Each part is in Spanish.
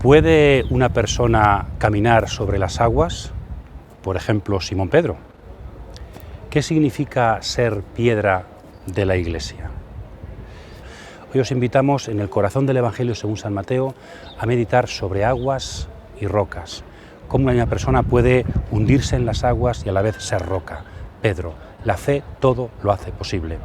¿Puede una persona caminar sobre las aguas? Por ejemplo, Simón Pedro. ¿Qué significa ser piedra de la Iglesia? Hoy os invitamos en el corazón del Evangelio según San Mateo a meditar sobre aguas y rocas. Cómo una persona puede hundirse en las aguas y a la vez ser roca. Pedro, la fe todo lo hace posible.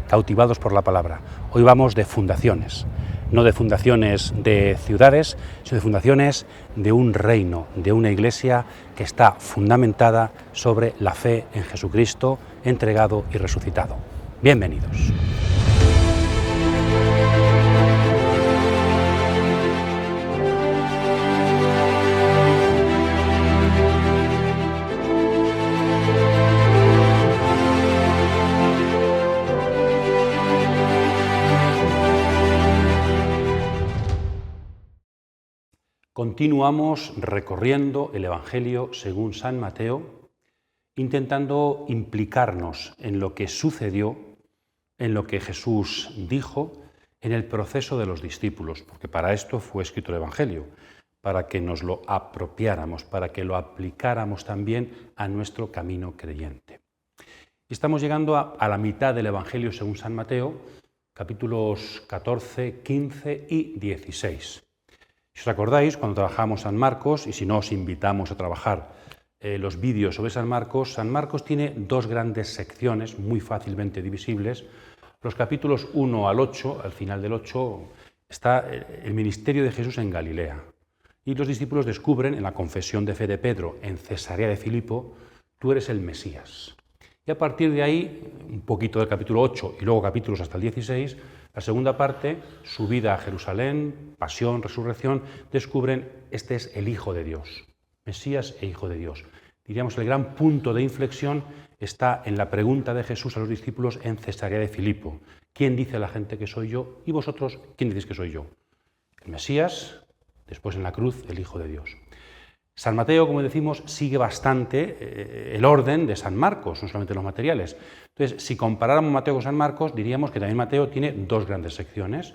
Cautivados por la palabra. Hoy vamos de fundaciones. No de fundaciones de ciudades, sino de fundaciones de un reino, de una iglesia que está fundamentada sobre la fe en Jesucristo, entregado y resucitado. Bienvenidos. Continuamos recorriendo el Evangelio según San Mateo, intentando implicarnos en lo que sucedió, en lo que Jesús dijo, en el proceso de los discípulos, porque para esto fue escrito el Evangelio, para que nos lo apropiáramos, para que lo aplicáramos también a nuestro camino creyente. Estamos llegando a la mitad del Evangelio según San Mateo, capítulos 14, 15 y 16. Si os acordáis, cuando trabajamos San Marcos, y si no os invitamos a trabajar los vídeos sobre San Marcos tiene dos grandes secciones muy fácilmente divisibles. Los capítulos 1 al 8, al final del 8, está el ministerio de Jesús en Galilea. Y los discípulos descubren en la confesión de fe de Pedro en Cesarea de Filipo, tú eres el Mesías. Y a partir de ahí, un poquito del capítulo 8 y luego capítulos hasta el 16, la segunda parte, subida a Jerusalén, pasión, resurrección, descubren este es el Hijo de Dios, Mesías e Hijo de Dios. Diríamos el gran punto de inflexión está en la pregunta de Jesús a los discípulos en Cesarea de Filipo. ¿Quién dice la gente que soy yo? Y vosotros, ¿quién decís que soy yo? El Mesías, después en la cruz, el Hijo de Dios. San Mateo, como decimos, sigue bastante el orden de San Marcos, no solamente los materiales. Entonces, si comparáramos Mateo con San Marcos, diríamos que también Mateo tiene dos grandes secciones.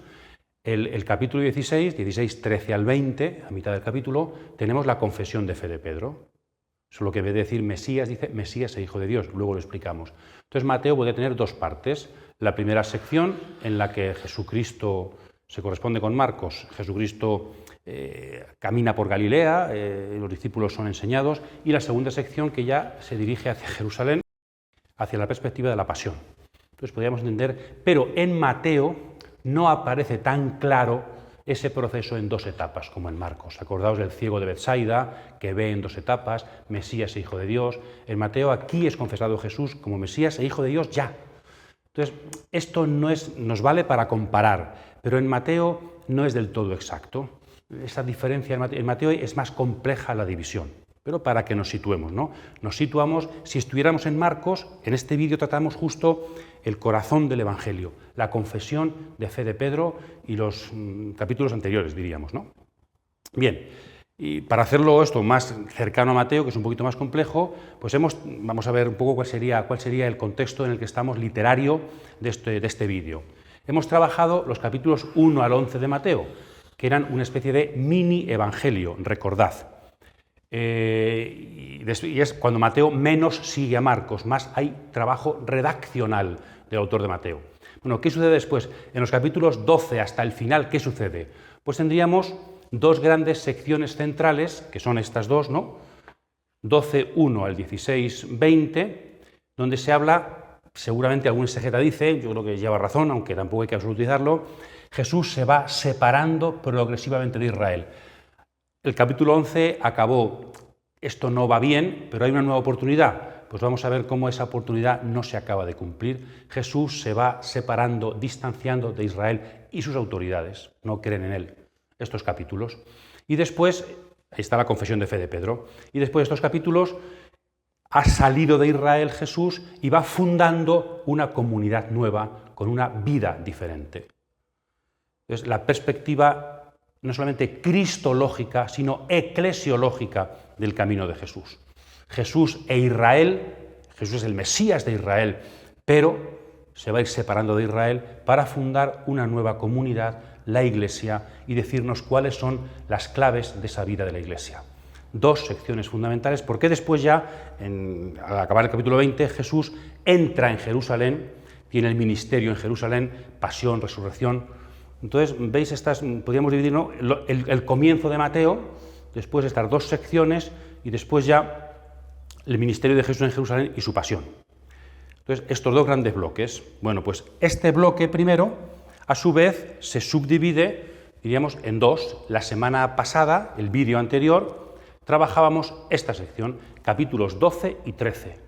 El capítulo 16, 13 al 20, a mitad del capítulo, tenemos la confesión de fe de Pedro. Solo que en vez de decir Mesías, dice Mesías e Hijo de Dios. Luego lo explicamos. Entonces, Mateo puede tener dos partes. La primera sección, en la que Jesucristo se corresponde con Marcos. Jesucristo camina por Galilea, los discípulos son enseñados, y la segunda sección que ya se dirige hacia Jerusalén, hacia la perspectiva de la pasión. Entonces podríamos entender, pero en Mateo no aparece tan claro ese proceso en dos etapas como en Marcos. Acordaos del ciego de Betsaida, que ve en dos etapas, Mesías e Hijo de Dios. En Mateo aquí es confesado Jesús como Mesías e Hijo de Dios ya. Entonces, esto nos vale para comparar, pero en Mateo no es del todo exacto. Esa diferencia en Mateo es más compleja la división, pero para que nos situemos, ¿no? Nos situamos, si estuviéramos en Marcos, en este vídeo tratamos justo el corazón del Evangelio, la confesión de fe de Pedro y los capítulos anteriores, diríamos, ¿no? Bien, y para hacerlo esto más cercano a Mateo, que es un poquito más complejo, pues vamos a ver un poco cuál sería el contexto en el que estamos literario de este vídeo. Hemos trabajado los capítulos 1 al 11 de Mateo, que eran una especie de mini evangelio, recordad. Y es cuando Mateo menos sigue a Marcos, más hay trabajo redaccional del autor de Mateo. Bueno, ¿qué sucede después? En los capítulos 12 hasta el final, ¿qué sucede? Pues tendríamos dos grandes secciones centrales, que son estas dos, ¿no? 12.1 al 16.20, donde se habla, seguramente algún exegeta dice, yo creo que lleva razón, aunque tampoco hay que absolutizarlo, Jesús se va separando progresivamente de Israel. El capítulo 11 acabó, esto no va bien, pero hay una nueva oportunidad. Pues vamos a ver cómo esa oportunidad no se acaba de cumplir. Jesús se va separando, distanciando de Israel y sus autoridades. No creen en él. Estos capítulos. Y después, ahí está la confesión de fe de Pedro. Y después de estos capítulos, ha salido de Israel Jesús y va fundando una comunidad nueva con una vida diferente. Entonces, la perspectiva no solamente cristológica, sino eclesiológica del camino de Jesús. Jesús e Israel, Jesús es el Mesías de Israel, pero se va a ir separando de Israel para fundar una nueva comunidad la Iglesia y decirnos cuáles son las claves de esa vida de la Iglesia. Dos secciones fundamentales, porque después ya, al acabar el capítulo 20, Jesús entra en Jerusalén, tiene el ministerio en Jerusalén, pasión, resurrección. Entonces, veis, podríamos dividir, ¿no?, el comienzo de Mateo, después de estas dos secciones, y después ya el ministerio de Jesús en Jerusalén y su pasión. Entonces, estos dos grandes bloques. Bueno, pues este bloque primero, a su vez, se subdivide, diríamos, en dos. La semana pasada, el vídeo anterior, trabajábamos esta sección, capítulos 12 y 13.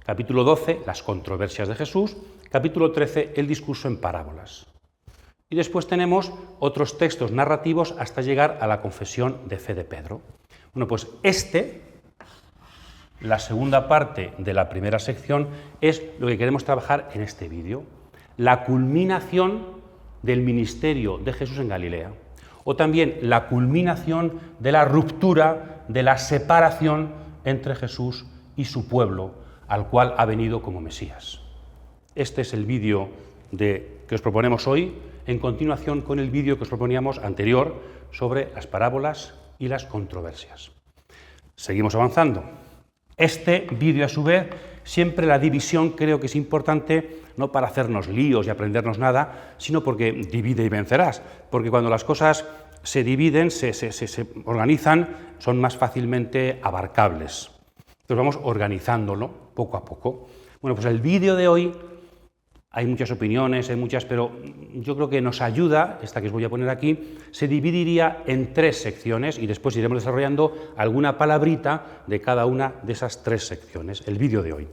Capítulo 12, las controversias de Jesús. Capítulo 13, el discurso en parábolas. Y después tenemos otros textos narrativos hasta llegar a la confesión de fe de Pedro. Bueno, pues la segunda parte de la primera sección, es lo que queremos trabajar en este vídeo. La culminación del ministerio de Jesús en Galilea. O también la culminación de la ruptura, de la separación entre Jesús y su pueblo, al cual ha venido como Mesías. Este es el vídeo que os proponemos hoy, en continuación con el vídeo que os proponíamos anterior sobre las parábolas y las controversias. Seguimos avanzando. Este vídeo, a su vez, siempre la división creo que es importante, no para hacernos líos y aprendernos nada, sino porque divide y vencerás, porque cuando las cosas se dividen, se organizan, son más fácilmente abarcables. Entonces vamos organizándolo poco a poco. Bueno, pues el vídeo de hoy, hay muchas opiniones, pero yo creo que nos ayuda, esta que os voy a poner aquí, se dividiría en tres secciones y después iremos desarrollando alguna palabrita de cada una de esas tres secciones, el vídeo de hoy.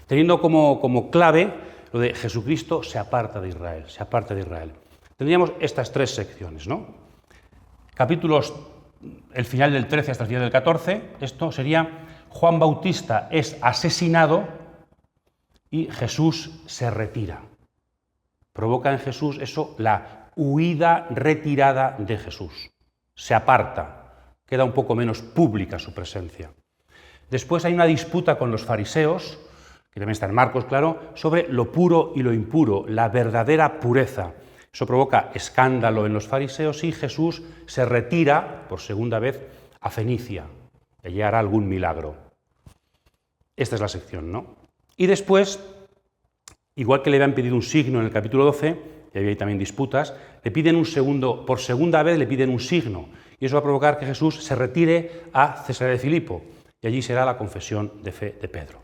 Teniendo como clave lo de Jesucristo se aparta de Israel, se aparta de Israel. Tendríamos estas tres secciones, ¿no? Capítulos, el final del 13 hasta el final del 14, esto sería Juan Bautista es asesinado y Jesús se retira. Provoca en Jesús eso, la huida retirada de Jesús. Se aparta, queda un poco menos pública su presencia. Después hay una disputa con los fariseos, que también está en Marcos, claro, sobre lo puro y lo impuro, la verdadera pureza. Eso provoca escándalo en los fariseos y Jesús se retira, por segunda vez, a Fenicia. Allí hará algún milagro. Esta es la sección, ¿no? Y después, igual que le habían pedido un signo en el capítulo 12, y había también disputas, le piden por segunda vez le piden un signo, y eso va a provocar que Jesús se retire a Cesarea de Filipo, y allí será la confesión de fe de Pedro.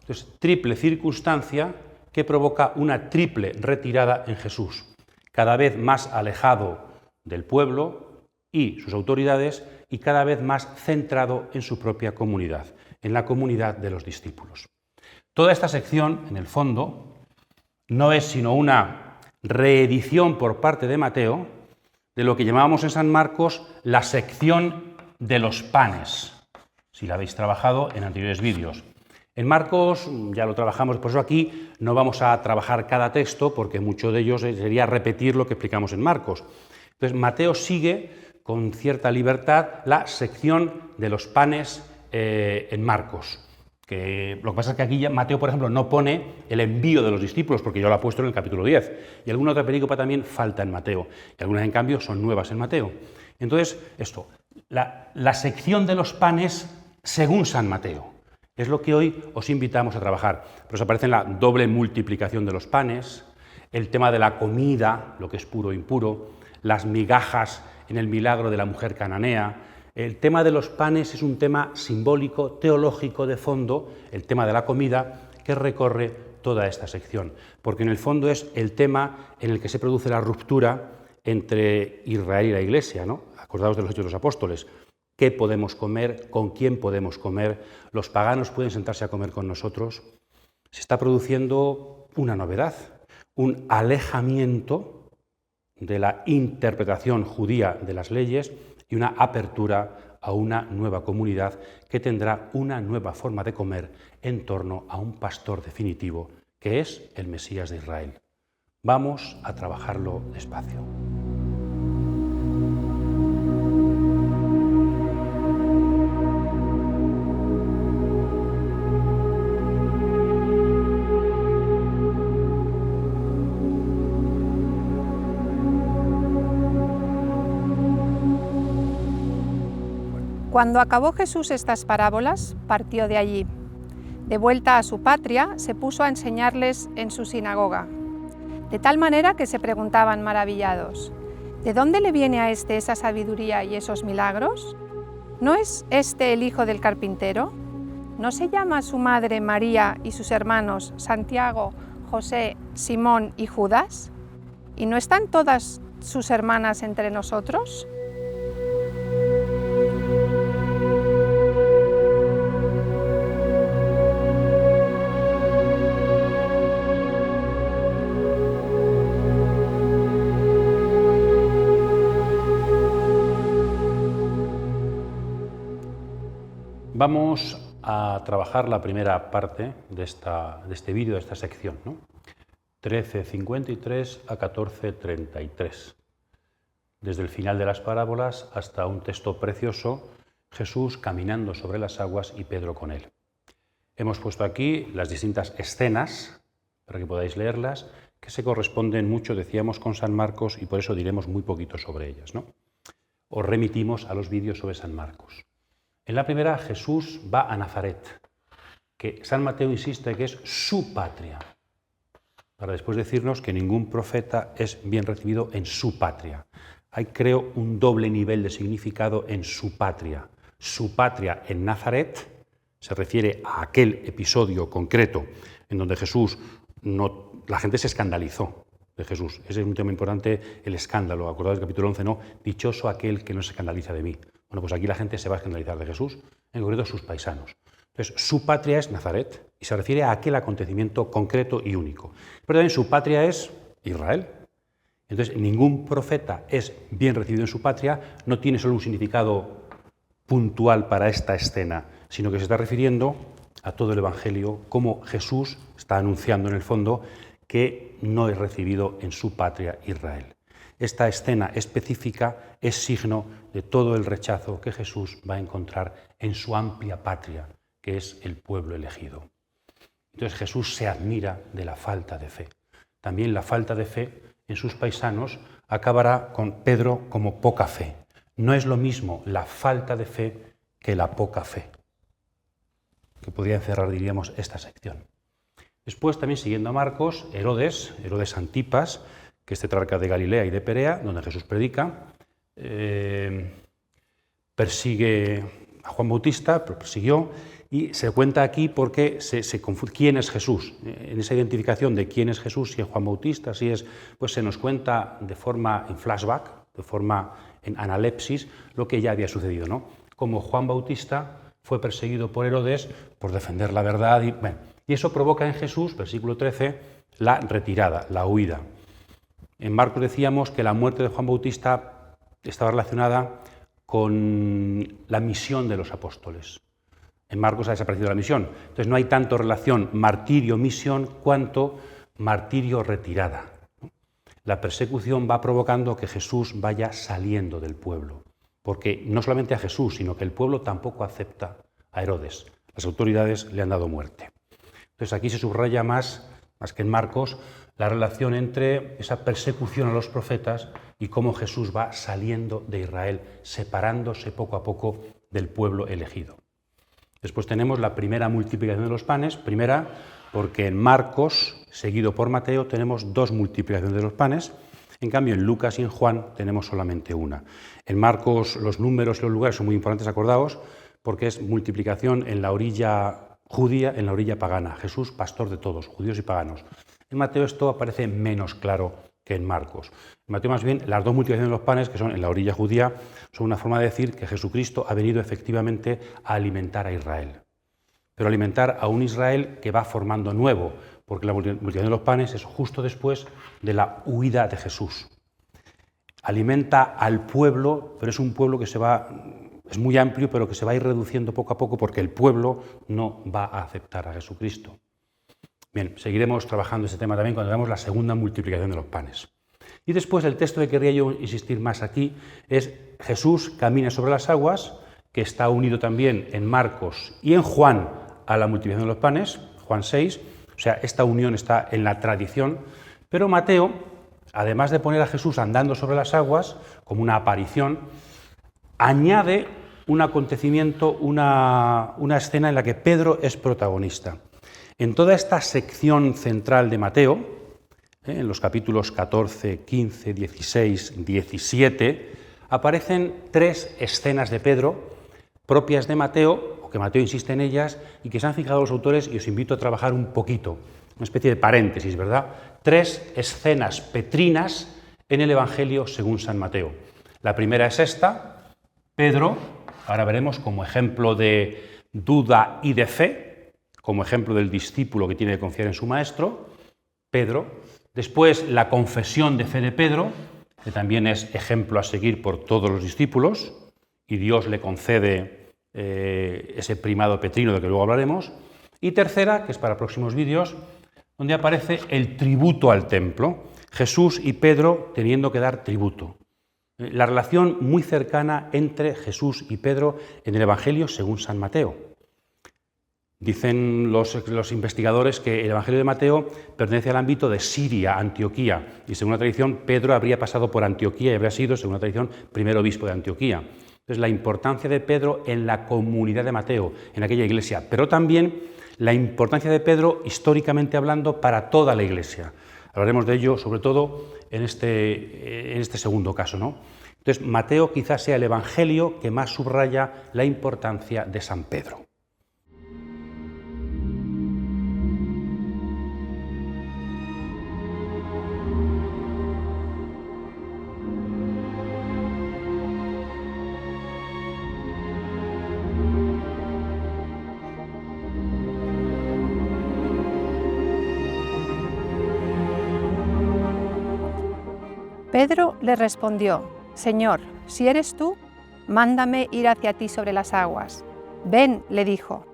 Entonces, triple circunstancia que provoca una triple retirada en Jesús, cada vez más alejado del pueblo y sus autoridades, y cada vez más centrado en su propia comunidad, en la comunidad de los discípulos. Toda esta sección, en el fondo, no es sino una reedición por parte de Mateo de lo que llamábamos en San Marcos la sección de los panes, si la habéis trabajado en anteriores vídeos. En Marcos ya lo trabajamos, por eso aquí no vamos a trabajar cada texto, porque mucho de ellos sería repetir lo que explicamos en Marcos. Entonces, Mateo sigue con cierta libertad la sección de los panes en Marcos. Lo que pasa es que aquí ya Mateo, por ejemplo, no pone el envío de los discípulos, porque yo lo he puesto en el capítulo 10, y alguna otra perícopa también falta en Mateo, y algunas, en cambio, son nuevas en Mateo. Entonces, la sección de los panes según San Mateo, es lo que hoy os invitamos a trabajar. Pues aparece la doble multiplicación de los panes, el tema de la comida, lo que es puro e impuro, las migajas en el milagro de la mujer cananea. El tema de los panes es un tema simbólico, teológico de fondo, el tema de la comida, que recorre toda esta sección, porque en el fondo es el tema en el que se produce la ruptura entre Israel y la Iglesia, ¿no? Acordaos de los Hechos de los Apóstoles. ¿Qué podemos comer? ¿Con quién podemos comer? ¿Los paganos pueden sentarse a comer con nosotros? Se está produciendo una novedad, un alejamiento de la interpretación judía de las leyes y una apertura a una nueva comunidad que tendrá una nueva forma de comer en torno a un pastor definitivo, que es el Mesías de Israel. Vamos a trabajarlo despacio. Cuando acabó Jesús estas parábolas, partió de allí. De vuelta a su patria, se puso a enseñarles en su sinagoga, de tal manera que se preguntaban maravillados: ¿de dónde le viene a este esa sabiduría y esos milagros? ¿No es este el hijo del carpintero? ¿No se llama su madre María y sus hermanos Santiago, José, Simón y Judas? ¿Y no están todas sus hermanas entre nosotros? Vamos a trabajar la primera parte de este vídeo, de esta sección, ¿no? 13:53 a 14:33. Desde el final de las parábolas hasta un texto precioso, Jesús caminando sobre las aguas y Pedro con él. Hemos puesto aquí las distintas escenas, para que podáis leerlas, que se corresponden mucho, decíamos, con San Marcos, y por eso diremos muy poquito sobre ellas, ¿no? Os remitimos a los vídeos sobre San Marcos. En la primera, Jesús va a Nazaret, que San Mateo insiste que es su patria, para después decirnos que ningún profeta es bien recibido en su patria. Hay, creo, un doble nivel de significado en su patria. Su patria en Nazaret se refiere a aquel episodio concreto en donde la gente se escandalizó de Jesús. Ese es un tema importante, el escándalo. Acordaos del capítulo 11, ¿no? Dichoso aquel que no se escandaliza de mí. Bueno, pues aquí la gente se va a escandalizar de Jesús, en concreto sus paisanos. Entonces, su patria es Nazaret y se refiere a aquel acontecimiento concreto y único. Pero también su patria es Israel. Entonces, ningún profeta es bien recibido en su patria, no tiene solo un significado puntual para esta escena, sino que se está refiriendo a todo el Evangelio, como Jesús está anunciando en el fondo que no es recibido en su patria Israel. Esta escena específica es signo de todo el rechazo que Jesús va a encontrar en su amplia patria, que es el pueblo elegido. Entonces Jesús se admira de la falta de fe. También la falta de fe en sus paisanos acabará con Pedro como poca fe. No es lo mismo la falta de fe que la poca fe, que podría encerrar, diríamos, esta sección. Después, también siguiendo a Marcos, Herodes Antipas, que es tetrarca de Galilea y de Perea, donde Jesús predica, persigue a Juan Bautista, persiguió, y se cuenta aquí porque se confunde quién es Jesús. En esa identificación de quién es Jesús, si es Juan Bautista, si es, pues se nos cuenta de forma en flashback, de forma en analepsis, lo que ya había sucedido, ¿no? Como Juan Bautista fue perseguido por Herodes por defender la verdad, y eso provoca en Jesús, versículo 13, la retirada, la huida. En Marcos decíamos que la muerte de Juan Bautista estaba relacionada con la misión de los apóstoles. En Marcos ha desaparecido la misión. Entonces no hay tanto relación martirio-misión cuanto martirio-retirada. La persecución va provocando que Jesús vaya saliendo del pueblo, porque no solamente a Jesús, sino que el pueblo tampoco acepta a Herodes. Las autoridades le han dado muerte. Entonces aquí se subraya más que en Marcos, la relación entre esa persecución a los profetas y cómo Jesús va saliendo de Israel, separándose poco a poco del pueblo elegido. Después tenemos la primera multiplicación de los panes, primera porque en Marcos, seguido por Mateo, tenemos dos multiplicaciones de los panes, en cambio en Lucas y en Juan tenemos solamente una. En Marcos los números y los lugares son muy importantes, acordaos, porque es multiplicación en la orilla judía, en la orilla pagana. Jesús, pastor de todos, judíos y paganos. En Mateo esto aparece menos claro que en Marcos. En Mateo más bien las dos multiplicaciones de los panes, que son en la orilla judía, son una forma de decir que Jesucristo ha venido efectivamente a alimentar a Israel. Pero alimentar a un Israel que va formando nuevo, porque la multiplicación de los panes es justo después de la huida de Jesús. Alimenta al pueblo, pero es un pueblo que es muy amplio, pero que se va a ir reduciendo poco a poco porque el pueblo no va a aceptar a Jesucristo. Bien, seguiremos trabajando este tema también cuando veamos la segunda multiplicación de los panes. Y después el texto que querría yo insistir más aquí es Jesús camina sobre las aguas, que está unido también en Marcos y en Juan a la multiplicación de los panes, Juan 6, o sea, esta unión está en la tradición, pero Mateo, además de poner a Jesús andando sobre las aguas, como una aparición, añade un acontecimiento, una escena en la que Pedro es protagonista. En toda esta sección central de Mateo, en los capítulos 14, 15, 16, 17, aparecen 3 escenas de Pedro propias de Mateo, o que Mateo insiste en ellas, y que se han fijado los autores, y os invito a trabajar un poquito, una especie de paréntesis, ¿verdad? 3 escenas petrinas en el Evangelio según San Mateo. La primera es esta, Pedro, ahora veremos como ejemplo de duda y de fe, como ejemplo del discípulo que tiene que confiar en su maestro, Pedro. Después, la confesión de fe de Pedro, que también es ejemplo a seguir por todos los discípulos, y Dios le concede ese primado petrino de que luego hablaremos. Y tercera, que es para próximos vídeos, donde aparece el tributo al templo, Jesús y Pedro teniendo que dar tributo. La relación muy cercana entre Jesús y Pedro en el Evangelio según San Mateo. Dicen los investigadores que el Evangelio de Mateo pertenece al ámbito de Siria, Antioquía, y según la tradición Pedro habría pasado por Antioquía y habría sido, según la tradición, primer obispo de Antioquía. Entonces la importancia de Pedro en la comunidad de Mateo, en aquella iglesia, pero también la importancia de Pedro históricamente hablando para toda la iglesia. Hablaremos de ello sobre todo en este segundo caso, ¿no? Entonces Mateo quizás sea el Evangelio que más subraya la importancia de San Pedro. Pedro le respondió: Señor, si eres tú, mándame ir hacia ti sobre las aguas. Ven, le dijo.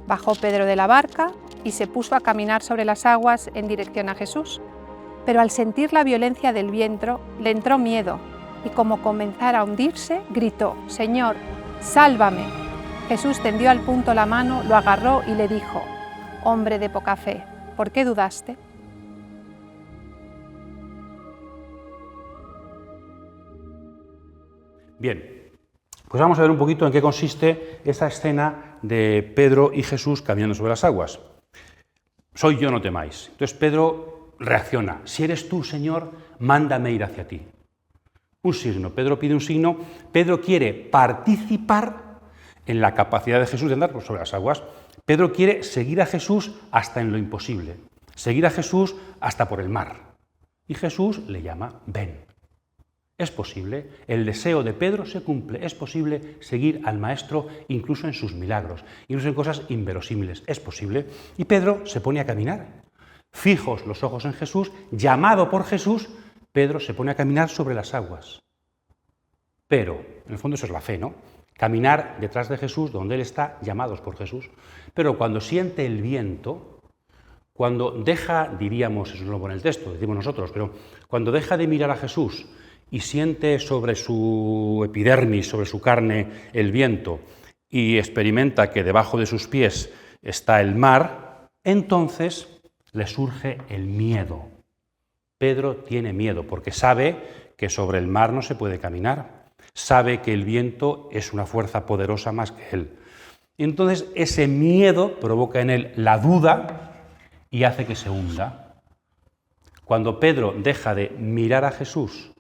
Bajó Pedro de la barca y se puso a caminar sobre las aguas en dirección a Jesús. Pero al sentir la violencia del viento, le entró miedo y como comenzara a hundirse, gritó: Señor, sálvame. Jesús tendió al punto la mano, lo agarró y le dijo: Hombre de poca fe, ¿por qué dudaste? Bien, pues vamos a ver un poquito en qué consiste esa escena de Pedro y Jesús caminando sobre las aguas. Soy yo, no temáis. Entonces Pedro reacciona: si eres tú, Señor, mándame ir hacia ti. Un signo, Pedro pide un signo, Pedro quiere participar en la capacidad de Jesús de andar sobre las aguas. Pedro quiere seguir a Jesús hasta en lo imposible, seguir a Jesús hasta por el mar. Y Jesús le llama: ven. Es posible, el deseo de Pedro se cumple, es posible seguir al Maestro incluso en sus milagros, incluso en cosas inverosímiles, es posible. Y Pedro se pone a caminar. Fijos los ojos en Jesús, llamado por Jesús, Pedro se pone a caminar sobre las aguas. Pero, en el fondo eso es la fe, ¿no? Caminar detrás de Jesús, donde Él está, llamados por Jesús. Pero cuando siente el viento, cuando deja, diríamos, eso no lo pone el texto, decimos nosotros, pero cuando deja de mirar a Jesús y siente sobre su epidermis, sobre su carne, el viento, y experimenta que debajo de sus pies está el mar, entonces le surge el miedo. Pedro tiene miedo porque sabe que sobre el mar no se puede caminar, sabe que el viento es una fuerza poderosa más que él. Y entonces ese miedo provoca en él la duda y hace que se hunda. Cuando Pedro deja de mirar a Jesús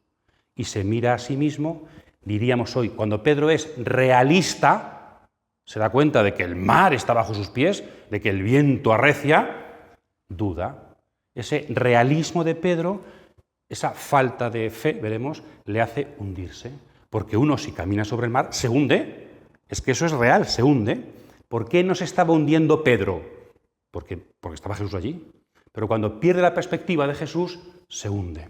y se mira a sí mismo, diríamos hoy, cuando Pedro es realista, se da cuenta de que el mar está bajo sus pies, de que el viento arrecia, duda. Ese realismo de Pedro, esa falta de fe, veremos, le hace hundirse. Porque uno, si camina sobre el mar, se hunde. Es que eso es real, se hunde. ¿Por qué no se estaba hundiendo Pedro? Porque estaba Jesús allí. Pero cuando pierde la perspectiva de Jesús, se hunde.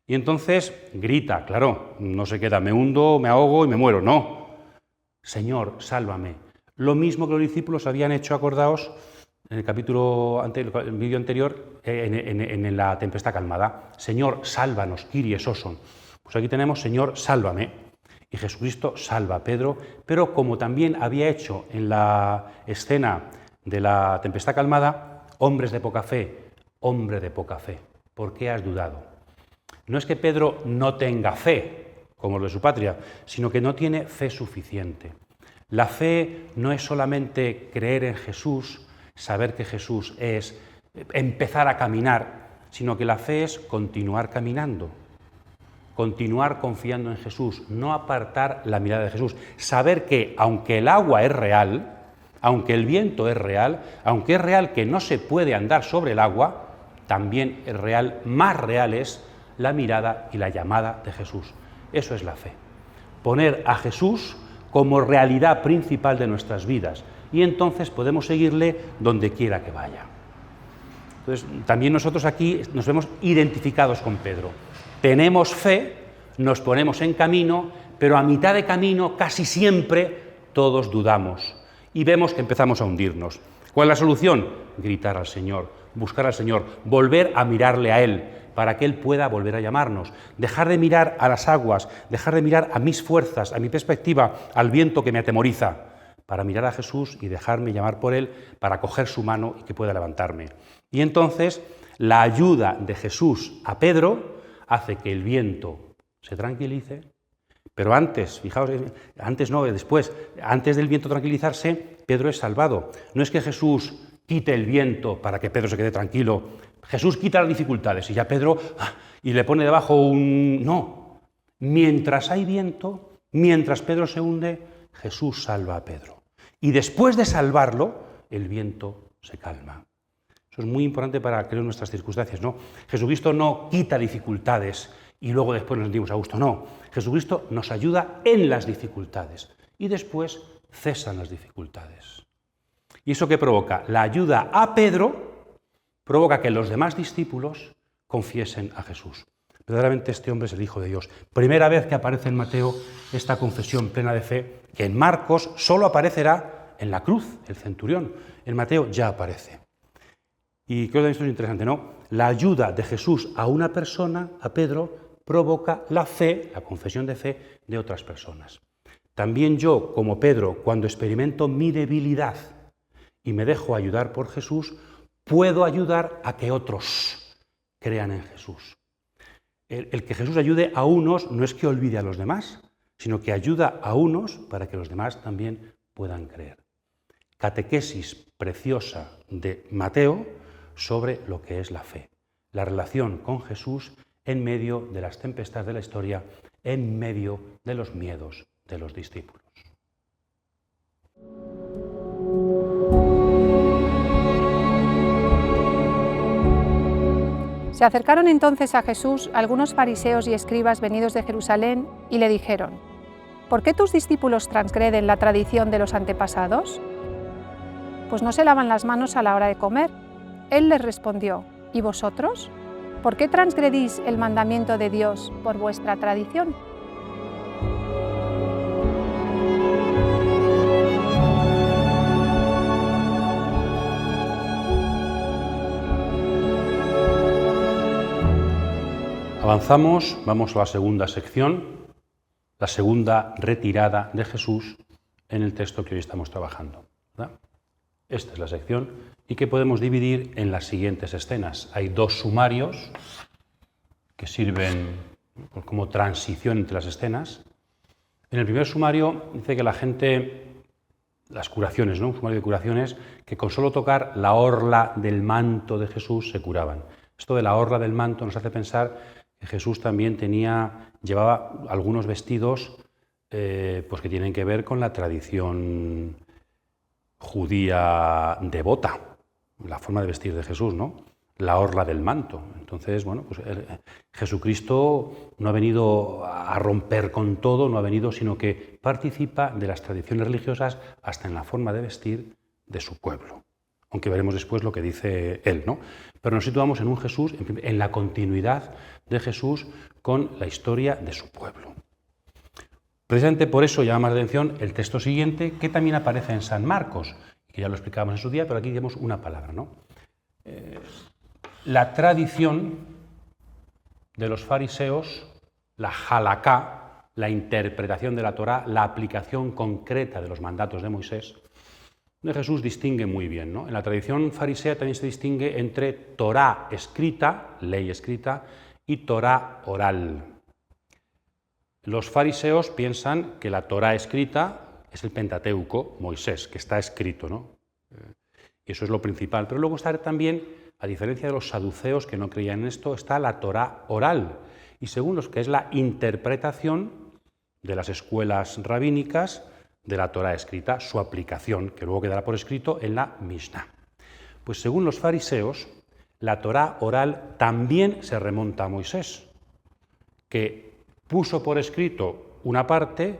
Y entonces grita, claro, no se queda, me hundo, me ahogo y me muero. No, Señor, sálvame. Lo mismo que los discípulos habían hecho, acordaos, en el capítulo anterior, el vídeo anterior, en la tempestad calmada. Señor, sálvanos, Kyrie eleison. Pues aquí tenemos, Señor, sálvame. Y Jesucristo salva a Pedro, pero como también había hecho en la escena de la tempestad calmada, hombres de poca fe, hombre de poca fe, ¿por qué has dudado? No es que Pedro no tenga fe, como lo de su patria, sino que no tiene fe suficiente. La fe no es solamente creer en Jesús, saber que Jesús es, empezar a caminar, sino que la fe es continuar caminando, continuar confiando en Jesús, no apartar la mirada de Jesús, saber que aunque el agua es real, aunque el viento es real, aunque es real que no se puede andar sobre el agua, también es real, más real es la mirada y la llamada de Jesús. Eso es la fe. Poner a Jesús como realidad principal de nuestras vidas y entonces podemos seguirle donde quiera que vaya. Entonces, también nosotros aquí nos vemos identificados con Pedro. Tenemos fe, nos ponemos en camino, pero a mitad de camino casi siempre todos dudamos y vemos que empezamos a hundirnos. ¿Cuál es la solución? Gritar al Señor, buscar al Señor, volver a mirarle a Él, para que Él pueda volver a llamarnos. Dejar de mirar a las aguas, dejar de mirar a mis fuerzas, a mi perspectiva, al viento que me atemoriza, para mirar a Jesús y dejarme llamar por Él, para coger su mano y que pueda levantarme. Y entonces la ayuda de Jesús a Pedro hace que el viento se tranquilice, pero antes, fijaos, antes no, después, antes del viento tranquilizarse, Pedro es salvado. No es que Jesús quite el viento para que Pedro se quede tranquilo. Jesús quita las dificultades y ya Pedro y le pone debajo un... No, mientras hay viento, mientras Pedro se hunde, Jesús salva a Pedro. Y después de salvarlo, el viento se calma. Eso es muy importante para creer en nuestras circunstancias, ¿no? Jesucristo no quita dificultades y luego después nos sentimos a gusto, no. Jesucristo nos ayuda en las dificultades y después cesan las dificultades. ¿Y eso qué provoca? La ayuda a Pedro provoca que los demás discípulos confiesen a Jesús. Verdaderamente este hombre es el Hijo de Dios. Primera vez que aparece en Mateo esta confesión plena de fe, que en Marcos solo aparecerá en la cruz, el centurión. En Mateo ya aparece. Y creo que esto es interesante, ¿no? La ayuda de Jesús a una persona, a Pedro, provoca la fe, la confesión de fe de otras personas. También yo, como Pedro, cuando experimento mi debilidad y me dejo ayudar por Jesús, puedo ayudar a que otros crean en Jesús. El que Jesús ayude a unos no es que olvide a los demás, sino que ayuda a unos para que los demás también puedan creer. Catequesis preciosa de Mateo sobre lo que es la fe, la relación con Jesús en medio de las tempestades de la historia, en medio de los miedos de los discípulos. Se acercaron entonces a Jesús algunos fariseos y escribas venidos de Jerusalén y le dijeron: ¿Por qué tus discípulos transgreden la tradición de los antepasados? Pues no se lavan las manos a la hora de comer. Él les respondió: ¿Y vosotros? ¿Por qué transgredís el mandamiento de Dios por vuestra tradición? Avanzamos, vamos a la segunda sección, la segunda retirada de Jesús en el texto que hoy estamos trabajando, ¿verdad? Esta es la sección y que podemos dividir en las siguientes escenas. Hay dos sumarios que sirven como transición entre las escenas. En el primer sumario dice que la gente, las curaciones, ¿no? Un sumario de curaciones, que con solo tocar la orla del manto de Jesús se curaban. Esto de la orla del manto nos hace pensar que Jesús también llevaba algunos vestidos pues que tienen que ver con la tradición judía devota, la forma de vestir de Jesús, ¿no? La orla del manto. Entonces, bueno, pues Jesucristo no ha venido a romper con todo, no ha venido, sino que participa de las tradiciones religiosas hasta en la forma de vestir de su pueblo. Aunque veremos después lo que dice él, ¿no? Pero nos situamos en un Jesús, en la continuidad de Jesús con la historia de su pueblo. Precisamente por eso llama más la atención el texto siguiente, que también aparece en San Marcos, que ya lo explicábamos en su día, pero aquí tenemos una palabra, ¿no? La tradición de los fariseos, la halaká, la interpretación de la Torá, la aplicación concreta de los mandatos de Moisés, de Jesús distingue muy bien, ¿no? En la tradición farisea también se distingue entre Torá escrita, ley escrita, y Torá oral. Los fariseos piensan que la Torá escrita, es el Pentateuco, Moisés, que está escrito, ¿no? Y eso es lo principal. Pero luego está también, a diferencia de los saduceos que no creían en esto, está la Torá oral. Y según los que es la interpretación de las escuelas rabínicas de la Torá escrita, su aplicación, que luego quedará por escrito en la Mishnah. Pues según los fariseos, la Torá oral también se remonta a Moisés, que puso por escrito una parte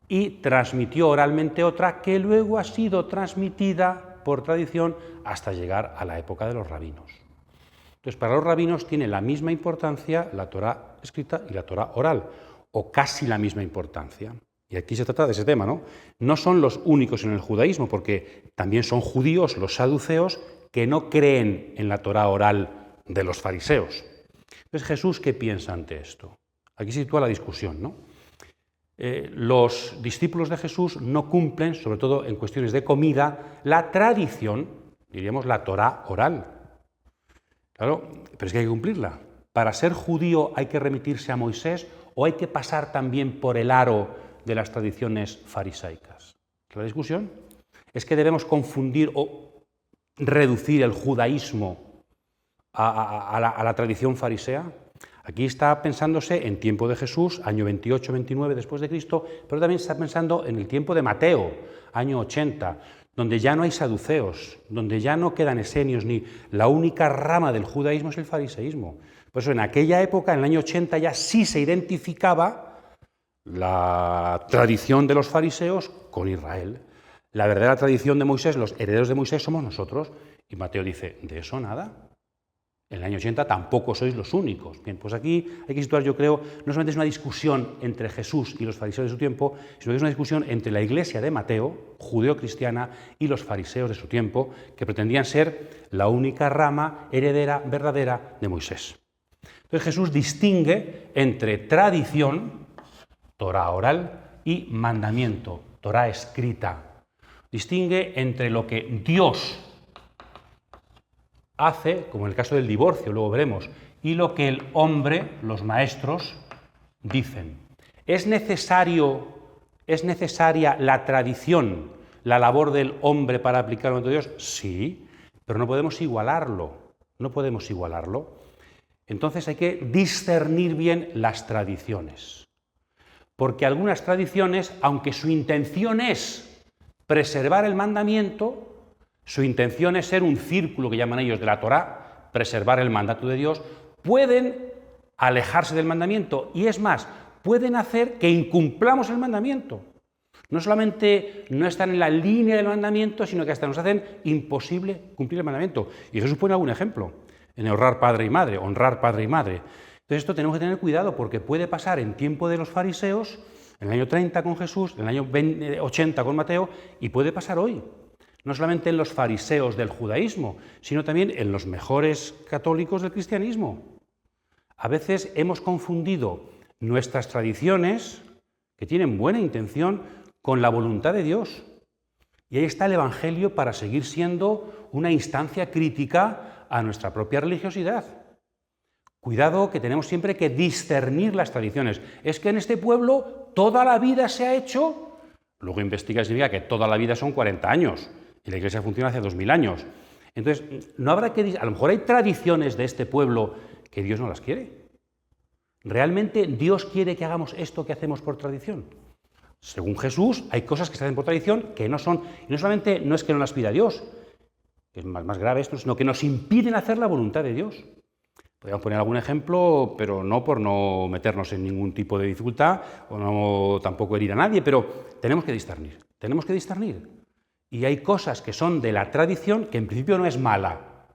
y transmitió oralmente otra, que luego ha sido transmitida por tradición hasta llegar a la época de los rabinos. Entonces, para los rabinos tiene la misma importancia la Torá escrita y la Torá oral, o casi la misma importancia. Y aquí se trata de ese tema, ¿no? No son los únicos en el judaísmo, porque también son judíos los saduceos que no creen en la Torá oral de los fariseos. Entonces, Jesús, ¿qué piensa ante esto? Aquí se sitúa la discusión, ¿no? Los discípulos de Jesús no cumplen, sobre todo en cuestiones de comida, la tradición, diríamos la Torá oral. Claro, pero es que hay que cumplirla. Para ser judío hay que remitirse a Moisés o hay que pasar también por el aro de las tradiciones farisaicas. La discusión es que debemos confundir o reducir el judaísmo a la tradición farisea. Aquí está pensándose en tiempo de Jesús, año 28-29 después de Cristo, pero también está pensando en el tiempo de Mateo, año 80, donde ya no hay saduceos, donde ya no quedan esenios, ni la única rama del judaísmo es el fariseísmo. Por eso en aquella época, en el año 80, ya sí se identificaba la tradición de los fariseos con Israel. La verdadera tradición de Moisés, los herederos de Moisés somos nosotros. Y Mateo dice, ¿de eso nada? En el año 80 tampoco sois los únicos. Bien, pues aquí hay que situar, yo creo, no solamente es una discusión entre Jesús y los fariseos de su tiempo, sino que es una discusión entre la iglesia de Mateo, judeo-cristiana, y los fariseos de su tiempo, que pretendían ser la única rama heredera verdadera de Moisés. Entonces Jesús distingue entre tradición, Torá oral, y mandamiento, Torá escrita. Distingue entre lo que Dios hace, como en el caso del divorcio, luego veremos, y lo que el hombre, los maestros, dicen. ¿Es necesaria la tradición, la labor del hombre para aplicar el mandato de Dios? Sí, pero no podemos igualarlo. No podemos igualarlo. Entonces hay que discernir bien las tradiciones. Porque algunas tradiciones, aunque su intención es preservar el mandamiento, su intención es ser un círculo que llaman ellos de la Torá, preservar el mandato de Dios, pueden alejarse del mandamiento y es más, pueden hacer que incumplamos el mandamiento. No solamente no están en la línea del mandamiento, sino que hasta nos hacen imposible cumplir el mandamiento. Y Jesús pone algún ejemplo en honrar padre y madre. Entonces esto tenemos que tener cuidado porque puede pasar en tiempo de los fariseos, en el año 30 con Jesús, en el año 80 con Mateo, y puede pasar hoy. No solamente en los fariseos del judaísmo, sino también en los mejores católicos del cristianismo. A veces hemos confundido nuestras tradiciones, que tienen buena intención, con la voluntad de Dios. Y ahí está el Evangelio para seguir siendo una instancia crítica a nuestra propia religiosidad. Cuidado, que tenemos siempre que discernir las tradiciones. Es que en este pueblo toda la vida se ha hecho, luego investiga y significa que toda la vida son 40 años. Y la Iglesia funciona hace 2000 años. Entonces, no habrá que... A lo mejor hay tradiciones de este pueblo que Dios no las quiere. ¿Realmente Dios quiere que hagamos esto que hacemos por tradición? Según Jesús, hay cosas que se hacen por tradición que no son... Y no solamente no es que no las pida Dios, que es más grave esto, sino que nos impiden hacer la voluntad de Dios. Podríamos poner algún ejemplo, pero no por no meternos en ningún tipo de dificultad o no tampoco herir a nadie, pero tenemos que discernir. Tenemos que discernir. Y hay cosas que son de la tradición que en principio no es mala,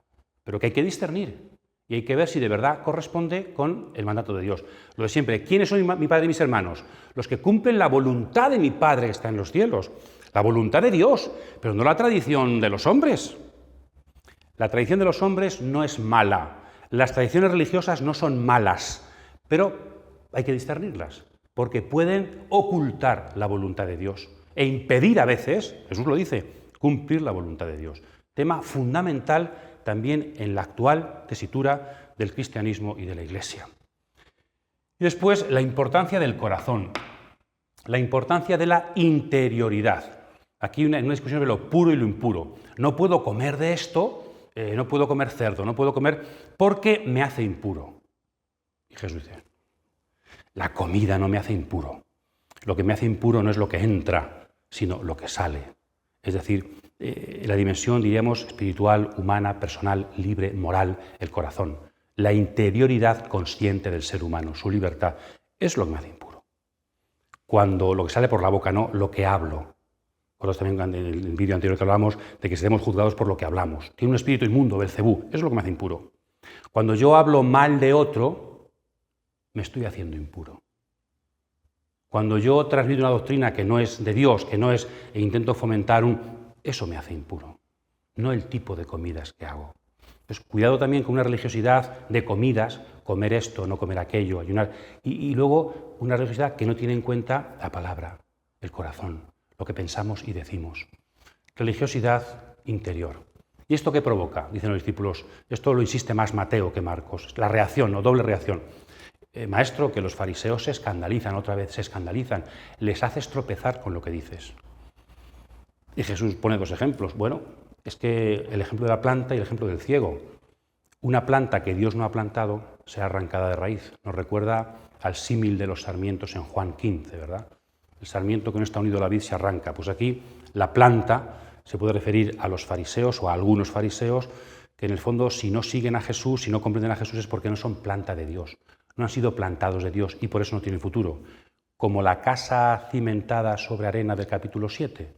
pero que hay que discernir. Y hay que ver si de verdad corresponde con el mandato de Dios. Lo de siempre, ¿quiénes son mi Padre y mis hermanos? Los que cumplen la voluntad de mi Padre que está en los cielos. La voluntad de Dios, pero no la tradición de los hombres. La tradición de los hombres no es mala. Las tradiciones religiosas no son malas, pero hay que discernirlas, porque pueden ocultar la voluntad de Dios e impedir a veces, Jesús lo dice, cumplir la voluntad de Dios. Tema fundamental también en la actual tesitura del cristianismo y de la Iglesia. Y después, la importancia del corazón. la importancia de la interioridad. Aquí hay una discusión sobre lo puro y lo impuro. No puedo comer de esto, no puedo comer cerdo, no puedo comer porque me hace impuro. Y Jesús dice, la comida no me hace impuro. Lo que me hace impuro no es lo que entra, sino lo que sale. Es decir, la dimensión, diríamos, espiritual, humana, personal, libre, moral, el corazón. La interioridad consciente del ser humano, su libertad, es lo que me hace impuro. Cuando lo que sale por la boca, no lo que hablo. Acordaos también en el vídeo anterior que hablábamos de que seremos juzgados por lo que hablamos. Tiene un espíritu inmundo, Belcebú, eso es lo que me hace impuro. Cuando yo hablo mal de otro, me estoy haciendo impuro. Cuando yo transmito una doctrina que no es de Dios, que no es, e intento fomentar eso me hace impuro, no el tipo de comidas que hago. Entonces, cuidado también con una religiosidad de comidas, comer esto, no comer aquello, ayunar, y luego una religiosidad que no tiene en cuenta la palabra, el corazón, lo que pensamos y decimos. Religiosidad interior. ¿Y esto qué provoca? Dicen los discípulos, esto lo insiste más Mateo que Marcos, la reacción, o doble reacción. Maestro, que los fariseos se escandalizan, otra vez se escandalizan, les haces tropezar con lo que dices. Y Jesús pone dos ejemplos. Bueno, es que el ejemplo de la planta y el ejemplo del ciego. Una planta que Dios no ha plantado será arrancada de raíz. Nos recuerda al símil de los sarmientos en Juan 15, ¿verdad? El sarmiento que no está unido a la vid se arranca. Pues aquí la planta se puede referir a los fariseos o a algunos fariseos que en el fondo si no siguen a Jesús, si no comprenden a Jesús es porque no son planta de Dios. No han sido plantados de Dios y por eso no tienen futuro. Como la casa cimentada sobre arena del capítulo 7.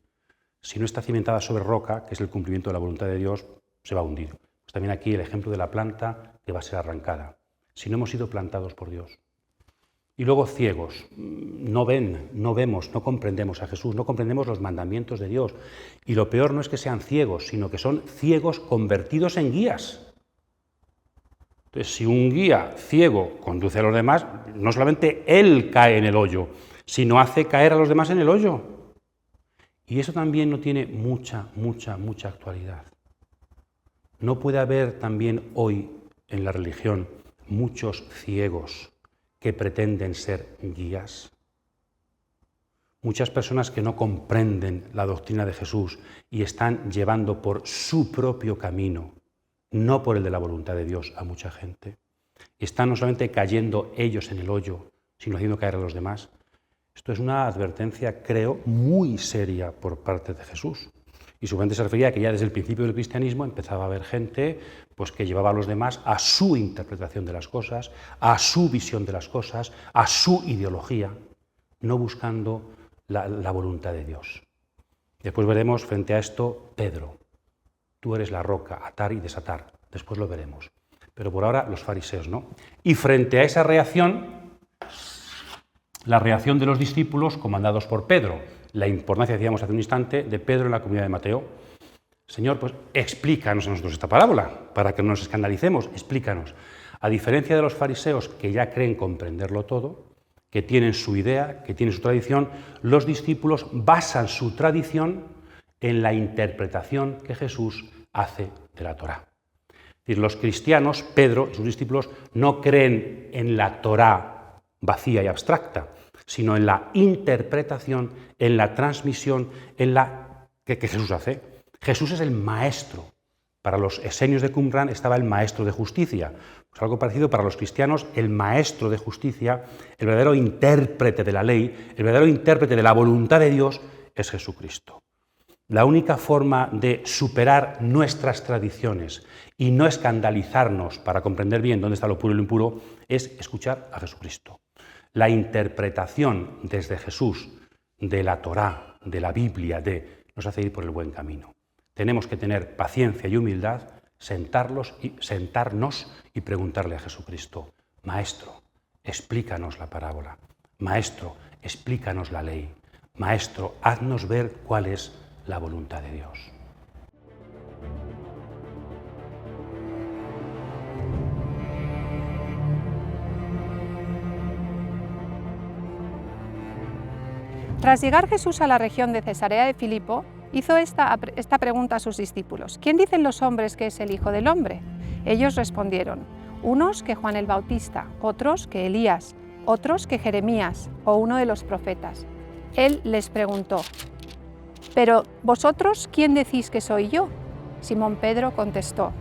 Si no está cimentada sobre roca, que es el cumplimiento de la voluntad de Dios, se va a hundir. Pues también aquí el ejemplo de la planta que va a ser arrancada. Si no hemos sido plantados por Dios. Y luego ciegos. No ven, no vemos, no comprendemos a Jesús, no comprendemos los mandamientos de Dios. Y lo peor no es que sean ciegos, sino que son ciegos convertidos en guías. Entonces, si un guía ciego conduce a los demás, no solamente él cae en el hoyo, sino hace caer a los demás en el hoyo. Y eso también no tiene mucha actualidad. No puede haber también hoy en la religión muchos ciegos que pretenden ser guías. Muchas personas que no comprenden la doctrina de Jesús y están llevando por su propio camino, no por el de la voluntad de Dios, a mucha gente. Están no solamente cayendo ellos en el hoyo, sino haciendo caer a los demás. Esto es una advertencia, creo, muy seria por parte de Jesús. Y seguramente se refería a que ya desde el principio del cristianismo empezaba a haber gente pues, que llevaba a los demás a su interpretación de las cosas, a su visión de las cosas, a su ideología, no buscando la voluntad de Dios. Después veremos frente a esto Pedro. Tú eres la roca, atar y desatar. Después lo veremos. Pero por ahora los fariseos, ¿no? Y frente a esa reacción, la reacción de los discípulos comandados por Pedro. La importancia, decíamos hace un instante, de Pedro en la comunidad de Mateo. Señor, pues explícanos a nosotros esta parábola, para que no nos escandalicemos, explícanos. A diferencia de los fariseos, que ya creen comprenderlo todo, que tienen su idea, que tienen su tradición, los discípulos basan su tradición en la interpretación que Jesús hace de la Torá. Es decir, los cristianos, Pedro y sus discípulos, no creen en la Torá vacía y abstracta, sino en la interpretación, en la transmisión, en la que Jesús hace. Jesús es el maestro. Para los esenios de Qumran estaba el maestro de justicia. Pues algo parecido para los cristianos, el maestro de justicia, el verdadero intérprete de la ley, el verdadero intérprete de la voluntad de Dios es Jesucristo. La única forma de superar nuestras tradiciones y no escandalizarnos para comprender bien dónde está lo puro y lo impuro es escuchar a Jesucristo. La interpretación desde Jesús de la Torá, de la Biblia, nos hace ir por el buen camino. Tenemos que tener paciencia y humildad, sentarnos y preguntarle a Jesucristo, Maestro, explícanos la parábola. Maestro, explícanos la ley. Maestro, haznos ver cuál es la voluntad de Dios. Tras llegar Jesús a la región de Cesarea de Filipo, hizo esta pregunta a sus discípulos. ¿Quién dicen los hombres que es el Hijo del Hombre? Ellos respondieron, unos que Juan el Bautista, otros que Elías, otros que Jeremías o uno de los profetas. Él les preguntó: «¿Pero vosotros quién decís que soy yo?». Simón Pedro contestó: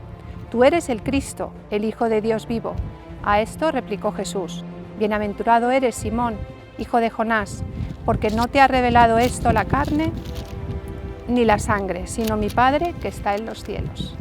«Tú eres el Cristo, el Hijo de Dios vivo». A esto replicó Jesús: «Bienaventurado eres, Simón, hijo de Jonás, porque no te ha revelado esto la carne ni la sangre, sino mi Padre que está en los cielos».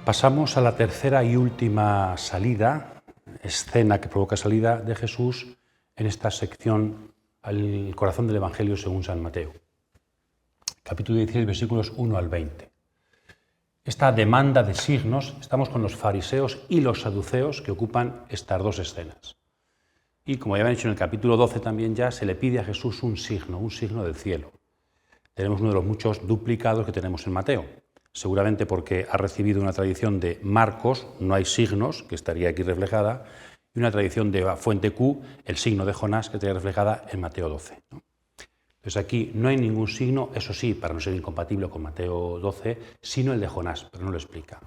Pasamos a la tercera y última escena que provoca salida de Jesús en esta sección al corazón del Evangelio según San Mateo. Capítulo 16, versículos 1 al 20. Esta demanda de signos, estamos con los fariseos y los saduceos que ocupan estas dos escenas. Y como ya habían dicho en el capítulo 12 también ya, se le pide a Jesús un signo del cielo. Tenemos uno de los muchos duplicados que tenemos en Mateo. Seguramente porque ha recibido una tradición de Marcos, no hay signos, que estaría aquí reflejada, y una tradición de Fuente Q, el signo de Jonás, que estaría reflejada en Mateo 12. ¿No? Entonces aquí no hay ningún signo, eso sí, para no ser incompatible con Mateo 12, sino el de Jonás, pero no lo explica.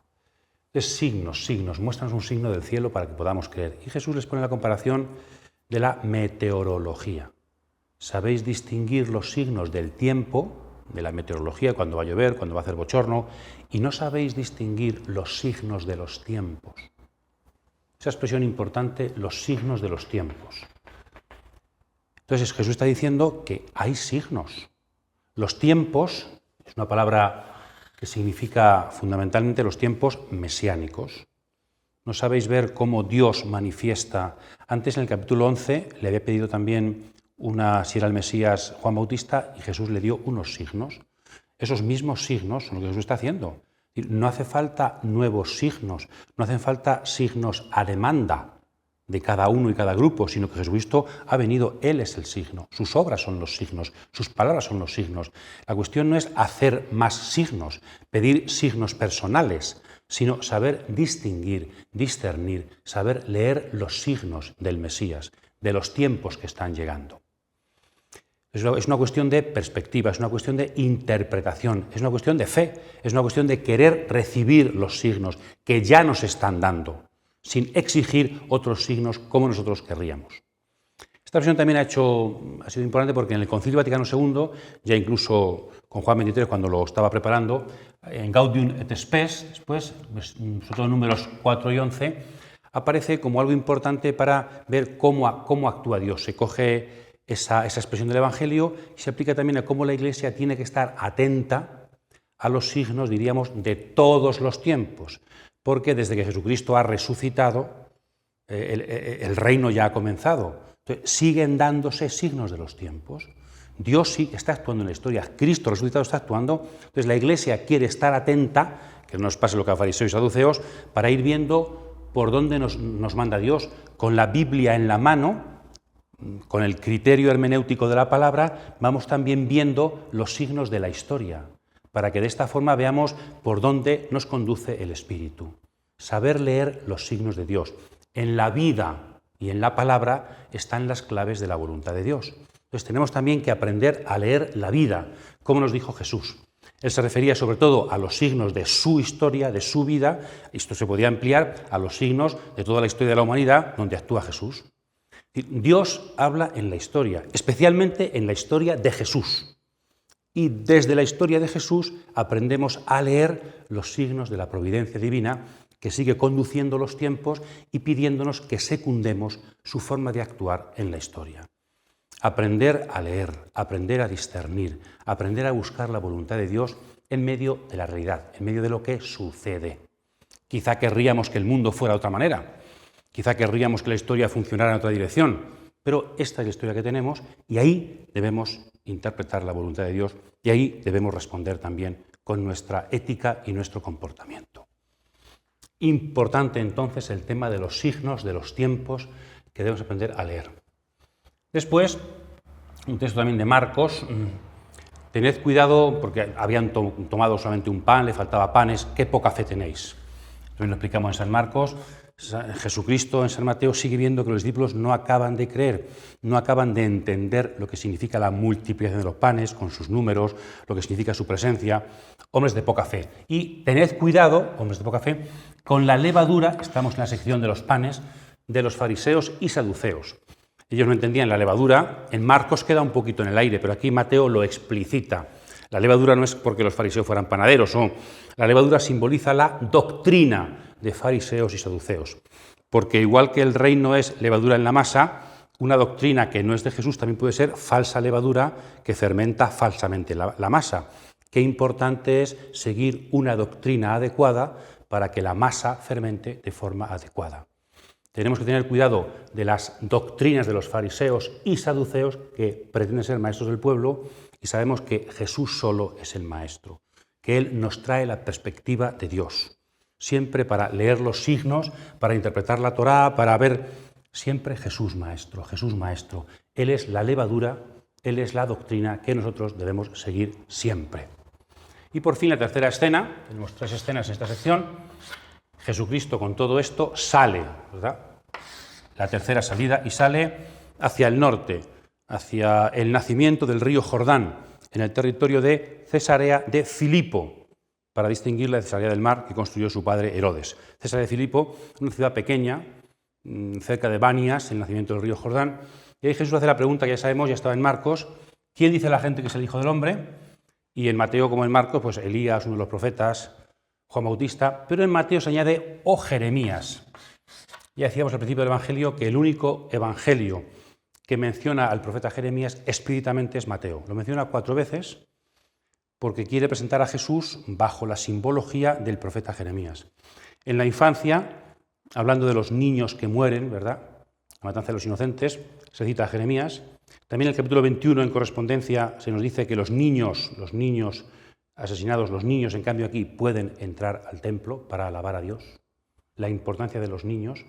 Entonces signos, muéstranos un signo del cielo para que podamos creer. Y Jesús les pone la comparación de la meteorología. ¿Sabéis distinguir los signos del tiempo, de la meteorología, cuando va a llover, cuando va a hacer bochorno, y no sabéis distinguir los signos de los tiempos? Esa expresión importante, los signos de los tiempos. Entonces Jesús está diciendo que hay signos. Los tiempos, es una palabra que significa fundamentalmente los tiempos mesiánicos. No sabéis ver cómo Dios manifiesta. Antes en el capítulo 11 le había pedido también si era el Mesías Juan Bautista, y Jesús le dio unos signos. Esos mismos signos son lo que Jesús está haciendo. No hace falta nuevos signos, no hacen falta signos a demanda de cada uno y cada grupo, sino que Jesucristo ha venido, Él es el signo, sus obras son los signos, sus palabras son los signos. La cuestión no es hacer más signos, pedir signos personales, sino saber distinguir, discernir, saber leer los signos del Mesías, de los tiempos que están llegando. Es una cuestión de perspectiva, es una cuestión de interpretación, es una cuestión de fe, es una cuestión de querer recibir los signos que ya nos están dando, sin exigir otros signos como nosotros querríamos. Esta versión también ha sido importante porque en el Concilio Vaticano II, ya incluso con Juan XXIII cuando lo estaba preparando, en Gaudium et Spes, después, sobre todo números 4 y 11, aparece como algo importante para ver cómo actúa Dios. Se coge esa expresión del Evangelio y se aplica también a cómo la Iglesia tiene que estar atenta a los signos, diríamos, de todos los tiempos, porque desde que Jesucristo ha resucitado, el reino ya ha comenzado. Entonces, siguen dándose signos de los tiempos. Dios sí está actuando en la historia, Cristo resucitado está actuando, entonces la Iglesia quiere estar atenta, que no nos pase lo que a fariseos y saduceos, para ir viendo por dónde nos manda Dios, con la Biblia en la mano, con el criterio hermenéutico de la palabra, vamos también viendo los signos de la historia, para que de esta forma veamos por dónde nos conduce el Espíritu. Saber leer los signos de Dios. En la vida y en la palabra están las claves de la voluntad de Dios. Entonces tenemos también que aprender a leer la vida, como nos dijo Jesús. Él se refería sobre todo a los signos de su historia, de su vida. Esto se podía ampliar a los signos de toda la historia de la humanidad donde actúa Jesús. Dios habla en la historia, especialmente en la historia de Jesús. Y desde la historia de Jesús aprendemos a leer los signos de la providencia divina que sigue conduciendo los tiempos y pidiéndonos que secundemos su forma de actuar en la historia. Aprender a leer, aprender a discernir, aprender a buscar la voluntad de Dios en medio de la realidad, en medio de lo que sucede. Quizá querríamos que el mundo fuera de otra manera, quizá querríamos que la historia funcionara en otra dirección, pero esta es la historia que tenemos y ahí debemos interpretar la voluntad de Dios y ahí debemos responder también con nuestra ética y nuestro comportamiento. Importante entonces el tema de los signos, de los tiempos que debemos aprender a leer. Después, un texto también de Marcos, tened cuidado porque habían tomado solamente un pan, le faltaba panes, qué poca fe tenéis. También lo explicamos en San Marcos, Jesucristo en San Mateo sigue viendo que los discípulos no acaban de creer, no acaban de entender lo que significa la multiplicación de los panes con sus números, lo que significa su presencia, hombres de poca fe. Y tened cuidado, hombres de poca fe, con la levadura, estamos en la sección de los panes, de los fariseos y saduceos. Ellos no entendían la levadura, en Marcos queda un poquito en el aire, pero aquí Mateo lo explicita. La levadura no es porque los fariseos fueran panaderos, no. La levadura simboliza la doctrina de fariseos y saduceos, porque igual que el reino es levadura en la masa, una doctrina que no es de Jesús también puede ser falsa levadura que fermenta falsamente la masa. Qué importante es seguir una doctrina adecuada para que la masa fermente de forma adecuada. Tenemos que tener cuidado de las doctrinas de los fariseos y saduceos que pretenden ser maestros del pueblo y sabemos que Jesús solo es el maestro, que Él nos trae la perspectiva de Dios. Siempre para leer los signos, para interpretar la Torá, para ver siempre Jesús maestro, Jesús maestro. Él es la levadura, Él es la doctrina que nosotros debemos seguir siempre. Y por fin la tercera escena, tenemos 3 escenas en esta sección. Jesucristo con todo esto sale, ¿verdad? La tercera salida y sale hacia el norte, hacia el nacimiento del río Jordán, en el territorio de Cesarea de Filipo, para distinguirla de Cesarea del Mar, que construyó su padre Herodes. Cesarea de Filipo, una ciudad pequeña, cerca de Banias, el nacimiento del río Jordán. Y ahí Jesús hace la pregunta que ya sabemos, ya estaba en Marcos, ¿quién dice la gente que es el Hijo del Hombre? Y en Mateo, como en Marcos, pues Elías, uno de los profetas, Juan Bautista, pero en Mateo se añade o Jeremías. Ya decíamos al principio del Evangelio que el único Evangelio que menciona al profeta Jeremías explícitamente es Mateo. Lo menciona 4 veces, porque quiere presentar a Jesús bajo la simbología del profeta Jeremías. En la infancia, hablando de los niños que mueren, ¿verdad?, la matanza de los inocentes, se cita a Jeremías. También en el capítulo 21, en correspondencia, se nos dice que los niños asesinados, los niños, en cambio, aquí pueden entrar al templo para alabar a Dios. La importancia de los niños.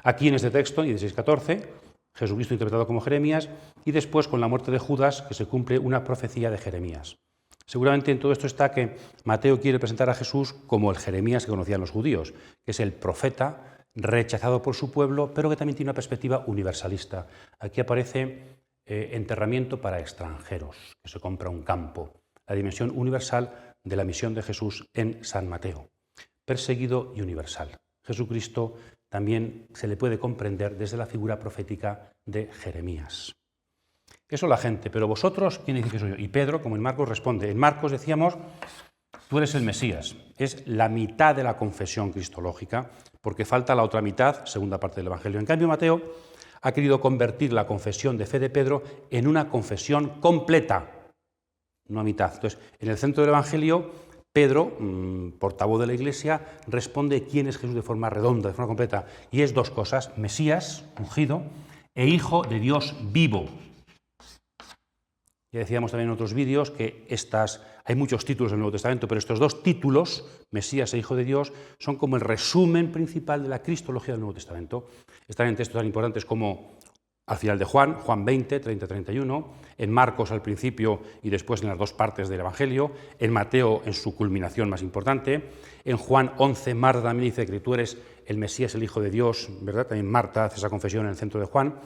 Aquí en este texto, 16:14, Jesucristo interpretado como Jeremías, y después con la muerte de Judas, que se cumple una profecía de Jeremías. Seguramente en todo esto está que Mateo quiere presentar a Jesús como el Jeremías que conocían los judíos, que es el profeta rechazado por su pueblo, pero que también tiene una perspectiva universalista. Aquí aparece enterramiento para extranjeros, que se compra un campo, la dimensión universal de la misión de Jesús en San Mateo. Perseguido y universal. Jesucristo también se le puede comprender desde la figura profética de Jeremías. Eso la gente, pero vosotros, ¿quién dice que soy yo? Y Pedro, como en Marcos, responde. En Marcos decíamos, tú eres el Mesías. Es la mitad de la confesión cristológica, porque falta la otra mitad, segunda parte del Evangelio. En cambio, Mateo ha querido convertir la confesión de fe de Pedro en una confesión completa, no a mitad. Entonces, en el centro del Evangelio, Pedro, portavoz de la Iglesia, responde quién es Jesús de forma redonda, de forma completa. Y es 2 cosas, Mesías, ungido, e Hijo de Dios vivo. Ya decíamos también en otros vídeos que hay muchos títulos del Nuevo Testamento, pero estos 2 títulos, Mesías e Hijo de Dios, son como el resumen principal de la cristología del Nuevo Testamento. Están en textos tan importantes como al final de Juan 20, 30-31, en Marcos al principio y después en las 2 partes del Evangelio, en Mateo en su culminación más importante, en Juan 11, Marta también dice que tú eres el Mesías, el Hijo de Dios, ¿verdad? También Marta hace esa confesión en el centro de Juan.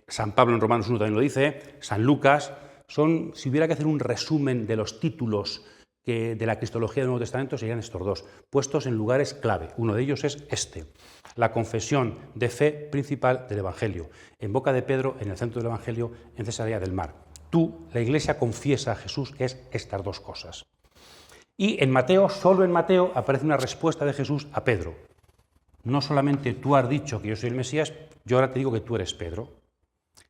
San Pablo en Romanos 1 también lo dice, San Lucas, si hubiera que hacer un resumen de los títulos de la cristología del Nuevo Testamento, serían estos 2, puestos en lugares clave. Uno de ellos es la confesión de fe principal del Evangelio, en boca de Pedro, en el centro del Evangelio, en Cesarea del Mar. La Iglesia confiesa a Jesús que es estas 2 cosas. Y en Mateo, solo en Mateo, aparece una respuesta de Jesús a Pedro. No solamente tú has dicho que yo soy el Mesías, yo ahora te digo que tú eres Pedro.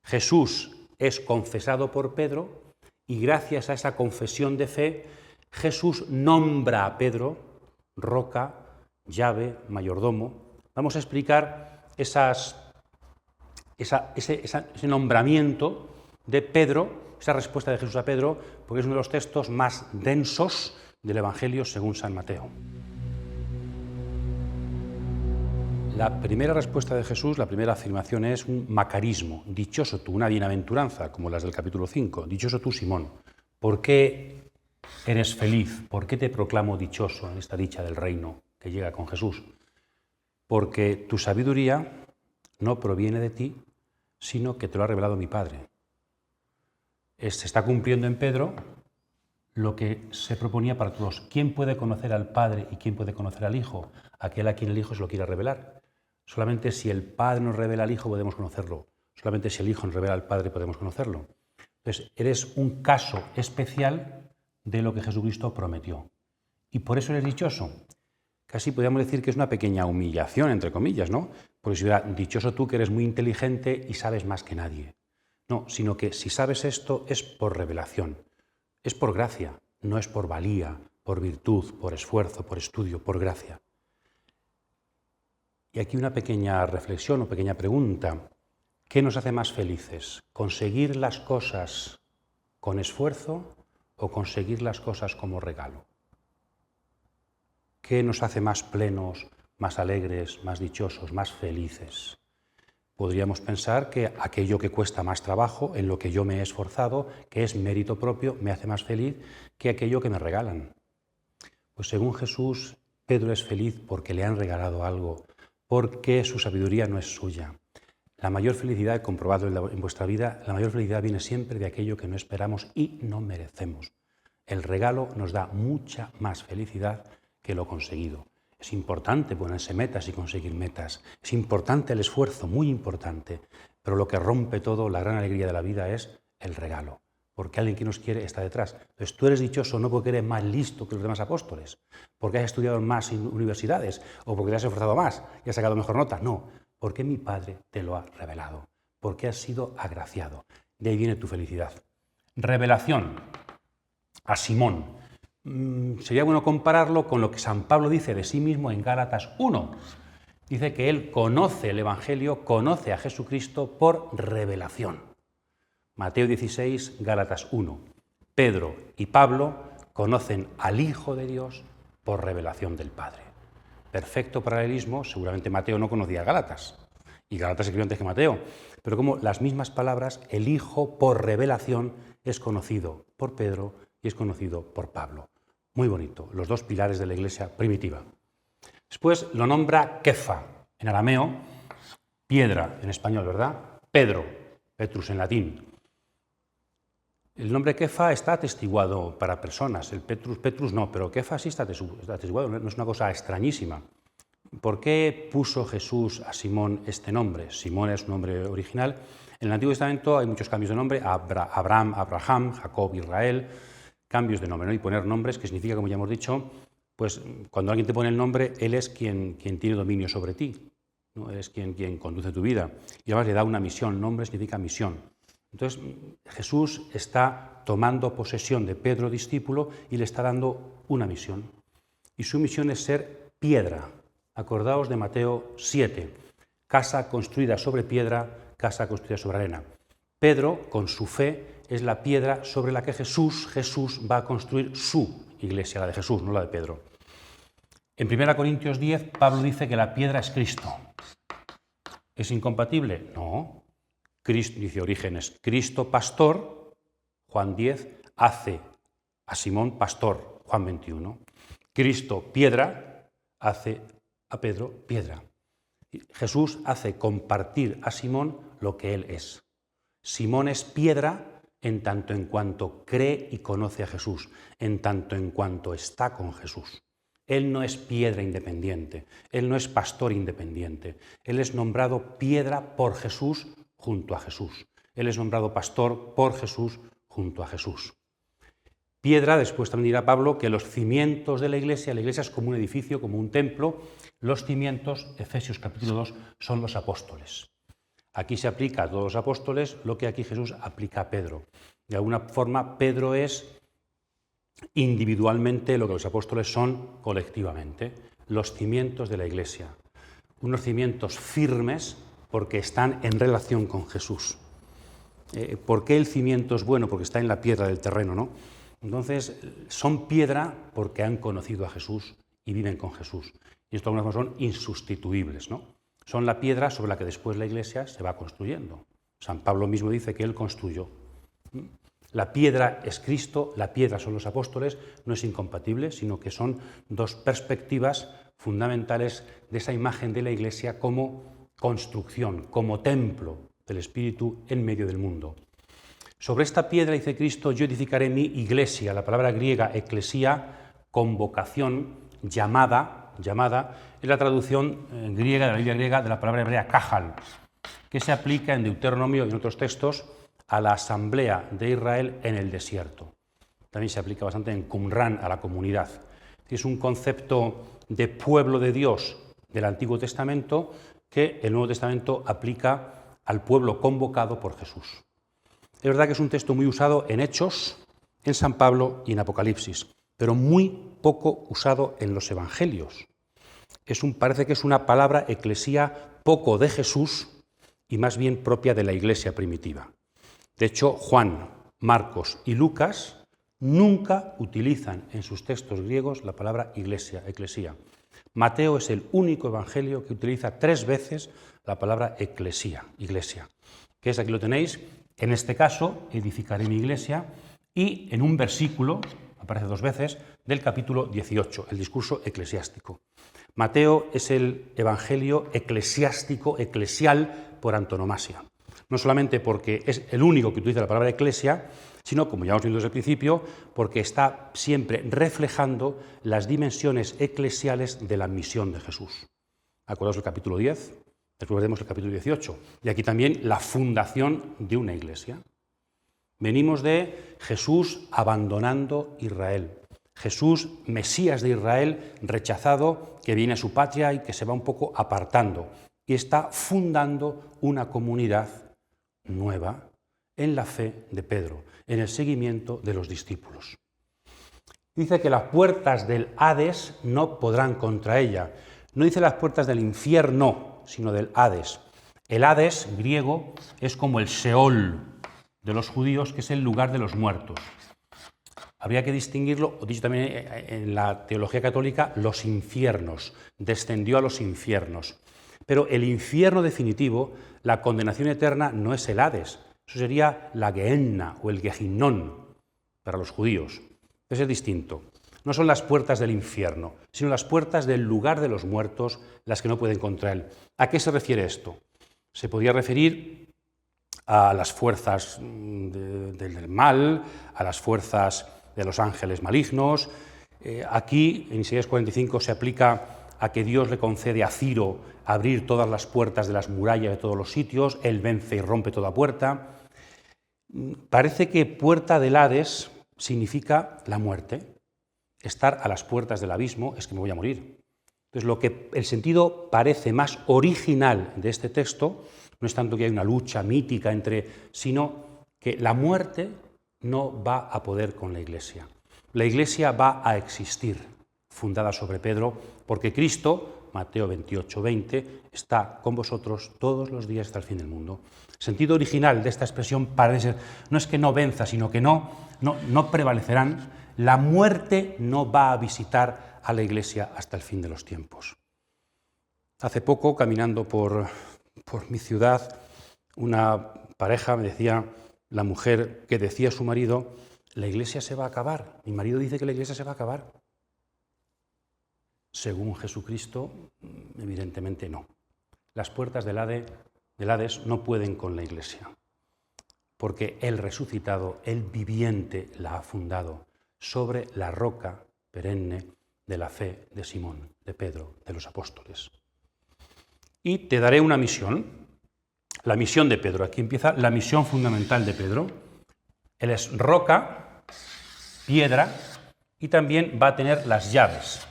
Jesús es confesado por Pedro y gracias a esa confesión de fe, Jesús nombra a Pedro roca, llave, mayordomo. Vamos a explicar ese nombramiento de Pedro, esa respuesta de Jesús a Pedro, porque es uno de los textos más densos del Evangelio según San Mateo. La primera respuesta de Jesús, la primera afirmación es un macarismo, dichoso tú, una bienaventuranza, como las del capítulo 5. Dichoso tú, Simón. ¿Por qué eres feliz? ¿Por qué te proclamo dichoso en esta dicha del reino que llega con Jesús? porque tu sabiduría no proviene de ti, sino que te lo ha revelado mi Padre. Se está cumpliendo en Pedro lo que se proponía para todos. ¿Quién puede conocer al Padre y quién puede conocer al Hijo? Aquel a quien el Hijo se lo quiera revelar. Solamente si el Padre nos revela al Hijo podemos conocerlo. Solamente si el Hijo nos revela al Padre podemos conocerlo. Entonces, eres un caso especial de lo que Jesucristo prometió. Y por eso eres dichoso. Casi podríamos decir que es una pequeña humillación, entre comillas, ¿no? Porque si hubiera dichoso tú que eres muy inteligente y sabes más que nadie. No, sino que si sabes esto es por revelación. Es por gracia, no es por valía, por virtud, por esfuerzo, por estudio, por gracia. Y aquí una pequeña reflexión o pequeña pregunta. ¿Qué nos hace más felices? ¿Conseguir las cosas con esfuerzo o conseguir las cosas como regalo? ¿Qué nos hace más plenos, más alegres, más dichosos, más felices? Podríamos pensar que aquello que cuesta más trabajo, en lo que yo me he esforzado, que es mérito propio, me hace más feliz que aquello que me regalan. Pues según Jesús, Pedro es feliz porque le han regalado algo, porque su sabiduría no es suya. La mayor felicidad, he comprobado en vuestra vida, la mayor felicidad viene siempre de aquello que no esperamos y no merecemos. El regalo nos da mucha más felicidad que lo conseguido. Es importante ponerse metas y conseguir metas. Es importante el esfuerzo, muy importante. Pero lo que rompe todo, la gran alegría de la vida, es el regalo. Porque alguien que nos quiere está detrás. Entonces tú eres dichoso no porque eres más listo que los demás apóstoles, porque has estudiado en más universidades o porque te has esforzado más y has sacado mejor nota. No, porque mi Padre te lo ha revelado. Porque has sido agraciado. De ahí viene tu felicidad. Revelación a Simón. Sería bueno compararlo con lo que San Pablo dice de sí mismo en Gálatas 1. Dice que él conoce el Evangelio, conoce a Jesucristo por revelación. Mateo 16, Gálatas 1. Pedro y Pablo conocen al Hijo de Dios por revelación del Padre. Perfecto paralelismo, seguramente Mateo no conocía a Gálatas, y Gálatas se escribió antes que Mateo, pero como las mismas palabras, el Hijo por revelación es conocido por Pedro y es conocido por Pablo. Muy bonito, los dos pilares de la Iglesia primitiva. Después lo nombra Kefa, en arameo, piedra, en español, ¿verdad? Pedro, Petrus en latín. El nombre Kefa está atestiguado para personas, el Petrus no, pero Kefa sí está atestiguado, no es una cosa extrañísima. ¿Por qué puso Jesús a Simón este nombre? Simón es un nombre original. En el Antiguo Testamento hay muchos cambios de nombre, Abraham, Jacob, Israel, cambios de nombre, ¿no? Y poner nombres, que significa, como ya hemos dicho, pues cuando alguien te pone el nombre, él es quien tiene dominio sobre ti, ¿no? Él es quien conduce tu vida. Y además le da una misión, nombre significa misión. Entonces Jesús está tomando posesión de Pedro, discípulo, y le está dando una misión. Y su misión es ser piedra. Acordaos de Mateo 7, casa construida sobre piedra, casa construida sobre arena. Pedro, con su fe, es la piedra sobre la que Jesús va a construir su iglesia, la de Jesús, no la de Pedro. En 1 Corintios 10, Pablo dice que la piedra es Cristo. ¿Es incompatible? No. Cristo, dice Orígenes, Cristo pastor, Juan 10, hace a Simón pastor, Juan 21. Cristo piedra, hace a Pedro piedra. Jesús hace compartir a Simón lo que él es. Simón es piedra en tanto en cuanto cree y conoce a Jesús, en tanto en cuanto está con Jesús. Él no es piedra independiente, él no es pastor independiente, él es nombrado piedra por Jesús junto a Jesús. Él es nombrado pastor por Jesús junto a Jesús. Piedra, después también dirá Pablo, que los cimientos de la iglesia es como un edificio, como un templo, los cimientos, Efesios capítulo 2, son los apóstoles. Aquí se aplica a todos los apóstoles lo que aquí Jesús aplica a Pedro. De alguna forma, Pedro es individualmente lo que los apóstoles son colectivamente, los cimientos de la iglesia. Unos cimientos firmes porque están en relación con Jesús. ¿Por qué el cimiento es bueno? Porque está en la piedra del terreno, ¿no? Entonces, son piedra porque han conocido a Jesús y viven con Jesús. Y esto de alguna forma son insustituibles, ¿no? Son la piedra sobre la que después la iglesia se va construyendo. San Pablo mismo dice que él construyó. La piedra es Cristo, la piedra son los apóstoles, no es incompatible, sino que son dos perspectivas fundamentales de esa imagen de la Iglesia como construcción, como templo del Espíritu en medio del mundo. Sobre esta piedra, dice Cristo, yo edificaré mi iglesia. La palabra griega eclesia, convocación, llamada, es la traducción griega de la Biblia griega de la palabra hebrea kahal, que se aplica en Deuteronomio y en otros textos a la asamblea de Israel en el desierto. También se aplica bastante en Qumran, a la comunidad. Es un concepto de pueblo de Dios del Antiguo Testamento que el Nuevo Testamento aplica al pueblo convocado por Jesús. Es verdad que es un texto muy usado en Hechos, en San Pablo y en Apocalipsis, pero muy poco usado en los Evangelios. Parece que es una palabra eclesía poco de Jesús y más bien propia de la Iglesia primitiva. De hecho, Juan, Marcos y Lucas nunca utilizan en sus textos griegos la palabra iglesia, eclesía. Mateo es el único evangelio que utiliza 3 veces la palabra eclesía, iglesia, que es, aquí lo tenéis, en este caso, edificaré mi iglesia, y en un versículo, aparece 2 veces, del capítulo 18, el discurso eclesiástico. Mateo es el evangelio eclesiástico, eclesial por antonomasia. No solamente porque es el único que utiliza la palabra eclesia, sino, como ya hemos visto desde el principio, porque está siempre reflejando las dimensiones eclesiales de la misión de Jesús. Acordaos del capítulo 10, después vemos el capítulo 18, y aquí también la fundación de una iglesia. Venimos de Jesús abandonando Israel, Jesús, Mesías de Israel, rechazado, que viene a su patria y que se va un poco apartando, y está fundando una comunidad nueva en la fe de Pedro, en el seguimiento de los discípulos. Dice que las puertas del Hades no podrán contra ella. No dice las puertas del infierno, sino del Hades. El Hades, griego, es como el Seol de los judíos, que es el lugar de los muertos. Habría que distinguirlo, o dicho también en la teología católica, los infiernos. Descendió a los infiernos. Pero el infierno definitivo, la condenación eterna, no es el Hades. Eso sería la Gehenna o el Gehinnón para los judíos. Eso es distinto. No son las puertas del infierno, sino las puertas del lugar de los muertos, las que no pueden contra él. ¿A qué se refiere esto? Se podría referir a las fuerzas del mal, a las fuerzas de los ángeles malignos. Aquí, en Isaías 45, se aplica a que Dios le concede a Ciro abrir todas las puertas de las murallas de todos los sitios, él vence y rompe toda puerta. Parece que puerta del Hades significa la muerte. Estar a las puertas del abismo es que me voy a morir. Entonces, el sentido parece más original de este texto no es tanto que hay una lucha mítica sino que la muerte no va a poder con la Iglesia. La Iglesia va a existir, fundada sobre Pedro, porque Cristo, Mateo 28, 20, está con vosotros todos los días hasta el fin del mundo. El sentido original de esta expresión parece ser, no es que no venza, sino que no prevalecerán. La muerte no va a visitar a la Iglesia hasta el fin de los tiempos. Hace poco, caminando por mi ciudad, una pareja me decía, la mujer que decía a su marido, la Iglesia se va a acabar. Mi marido dice que la Iglesia se va a acabar. Según Jesucristo, evidentemente no. Las puertas del Hades no pueden con la Iglesia, porque el resucitado, el viviente, la ha fundado sobre la roca perenne de la fe de Simón, de Pedro, de los apóstoles. Y te daré una misión, la misión de Pedro. Aquí empieza la misión fundamental de Pedro. Él es roca, piedra, y también va a tener las llaves.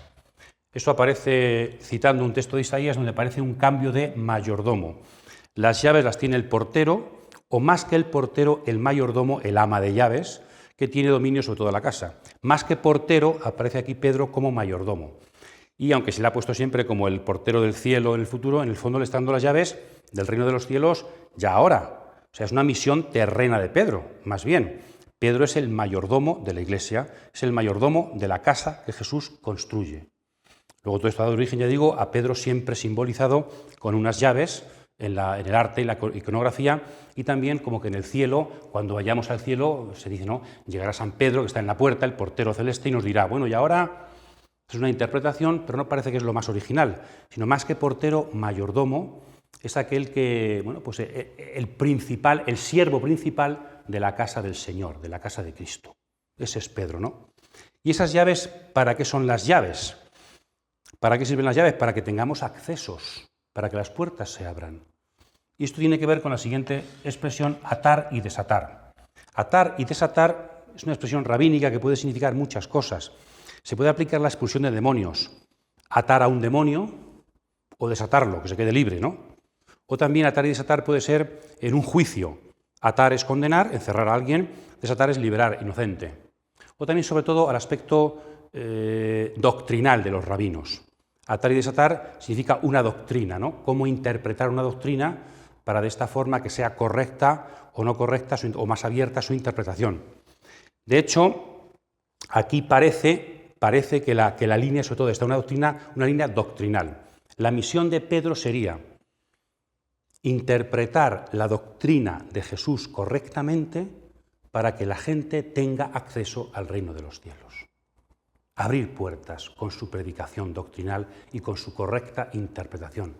Eso aparece citando un texto de Isaías donde aparece un cambio de mayordomo. Las llaves las tiene el portero, o más que el portero, el mayordomo, el ama de llaves, que tiene dominio sobre toda la casa. Más que portero, aparece aquí Pedro como mayordomo. Y aunque se le ha puesto siempre como el portero del cielo en el futuro, en el fondo le están dando las llaves del reino de los cielos ya ahora. O sea, es una misión terrena de Pedro, más bien. Pedro es el mayordomo de la Iglesia, es el mayordomo de la casa que Jesús construye. Luego todo esto ha dado origen, ya digo, a Pedro siempre simbolizado con unas llaves en el arte y la iconografía, y también como que en el cielo, cuando vayamos al cielo, se dice, ¿no? Llegará San Pedro, que está en la puerta, el portero celeste, y nos dirá, bueno, y ahora, Es una interpretación, pero no parece que es lo más original, sino más que portero, mayordomo, es aquel que, bueno, pues el principal, el siervo principal de la casa del Señor, de la casa de Cristo. Ese es Pedro, ¿no? ¿Y esas llaves, para qué son las llaves? ¿Para qué sirven las llaves? Para que tengamos accesos, para que las puertas se abran. Y esto tiene que ver con la siguiente expresión, atar y desatar. Atar y desatar es una expresión rabínica que puede significar muchas cosas. Se puede aplicar la expulsión de demonios, atar a un demonio o desatarlo, que se quede libre, ¿no? O también atar y desatar puede ser en un juicio. Atar es condenar, encerrar a alguien, desatar es liberar, inocente. O también, sobre todo, al aspecto doctrinal de los rabinos. Atar y desatar significa una doctrina, ¿no? Cómo interpretar una doctrina para de esta forma que sea correcta o no correcta o más abierta su interpretación. De hecho, aquí parece que la línea, sobre todo, está una línea doctrinal. La misión de Pedro sería interpretar la doctrina de Jesús correctamente para que la gente tenga acceso al reino de los cielos. Abrir puertas con su predicación doctrinal y con su correcta interpretación.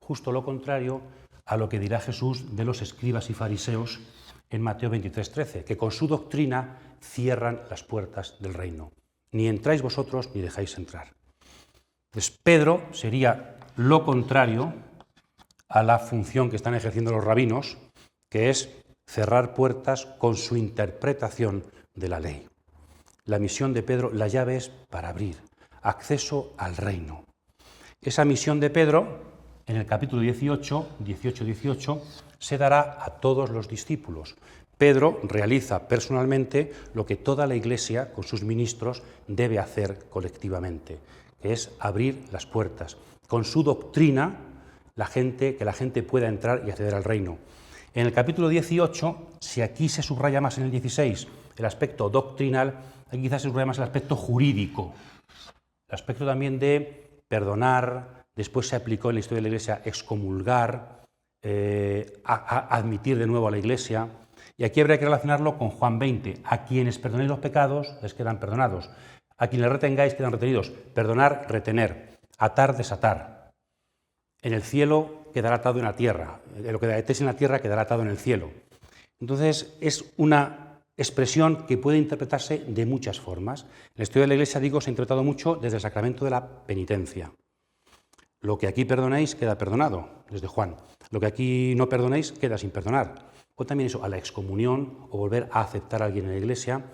Justo lo contrario a lo que dirá Jesús de los escribas y fariseos en Mateo 23:13, que con su doctrina cierran las puertas del reino. Ni entráis vosotros ni dejáis entrar. Pues Pedro sería lo contrario a la función que están ejerciendo los rabinos, que es cerrar puertas con su interpretación de la ley. La misión de Pedro, la llave es para abrir acceso al reino. Esa misión de Pedro, en el capítulo 18, se dará a todos los discípulos. Pedro realiza personalmente lo que toda la Iglesia, con sus ministros, debe hacer colectivamente, que es abrir las puertas. Con su doctrina, que la gente pueda entrar y acceder al reino. En el capítulo 18, si aquí se subraya más en el 16 el aspecto doctrinal, aquí quizás se subraya más el aspecto jurídico, el aspecto también de perdonar, después se aplicó en la historia de la Iglesia excomulgar, admitir de nuevo a la Iglesia, y aquí habría que relacionarlo con Juan 20, a quienes perdonéis los pecados les quedan perdonados, a quienes retengáis quedan retenidos, perdonar, retener, atar, desatar. En el cielo quedará atado en la tierra, lo que atéis en la tierra quedará atado en el cielo. Entonces es una expresión que puede interpretarse de muchas formas. En la historia de la Iglesia, digo, se ha interpretado mucho desde el sacramento de la penitencia. Lo que aquí perdonéis queda perdonado, desde Juan. Lo que aquí no perdonéis queda sin perdonar. O también eso, a la excomunión o volver a aceptar a alguien en la Iglesia.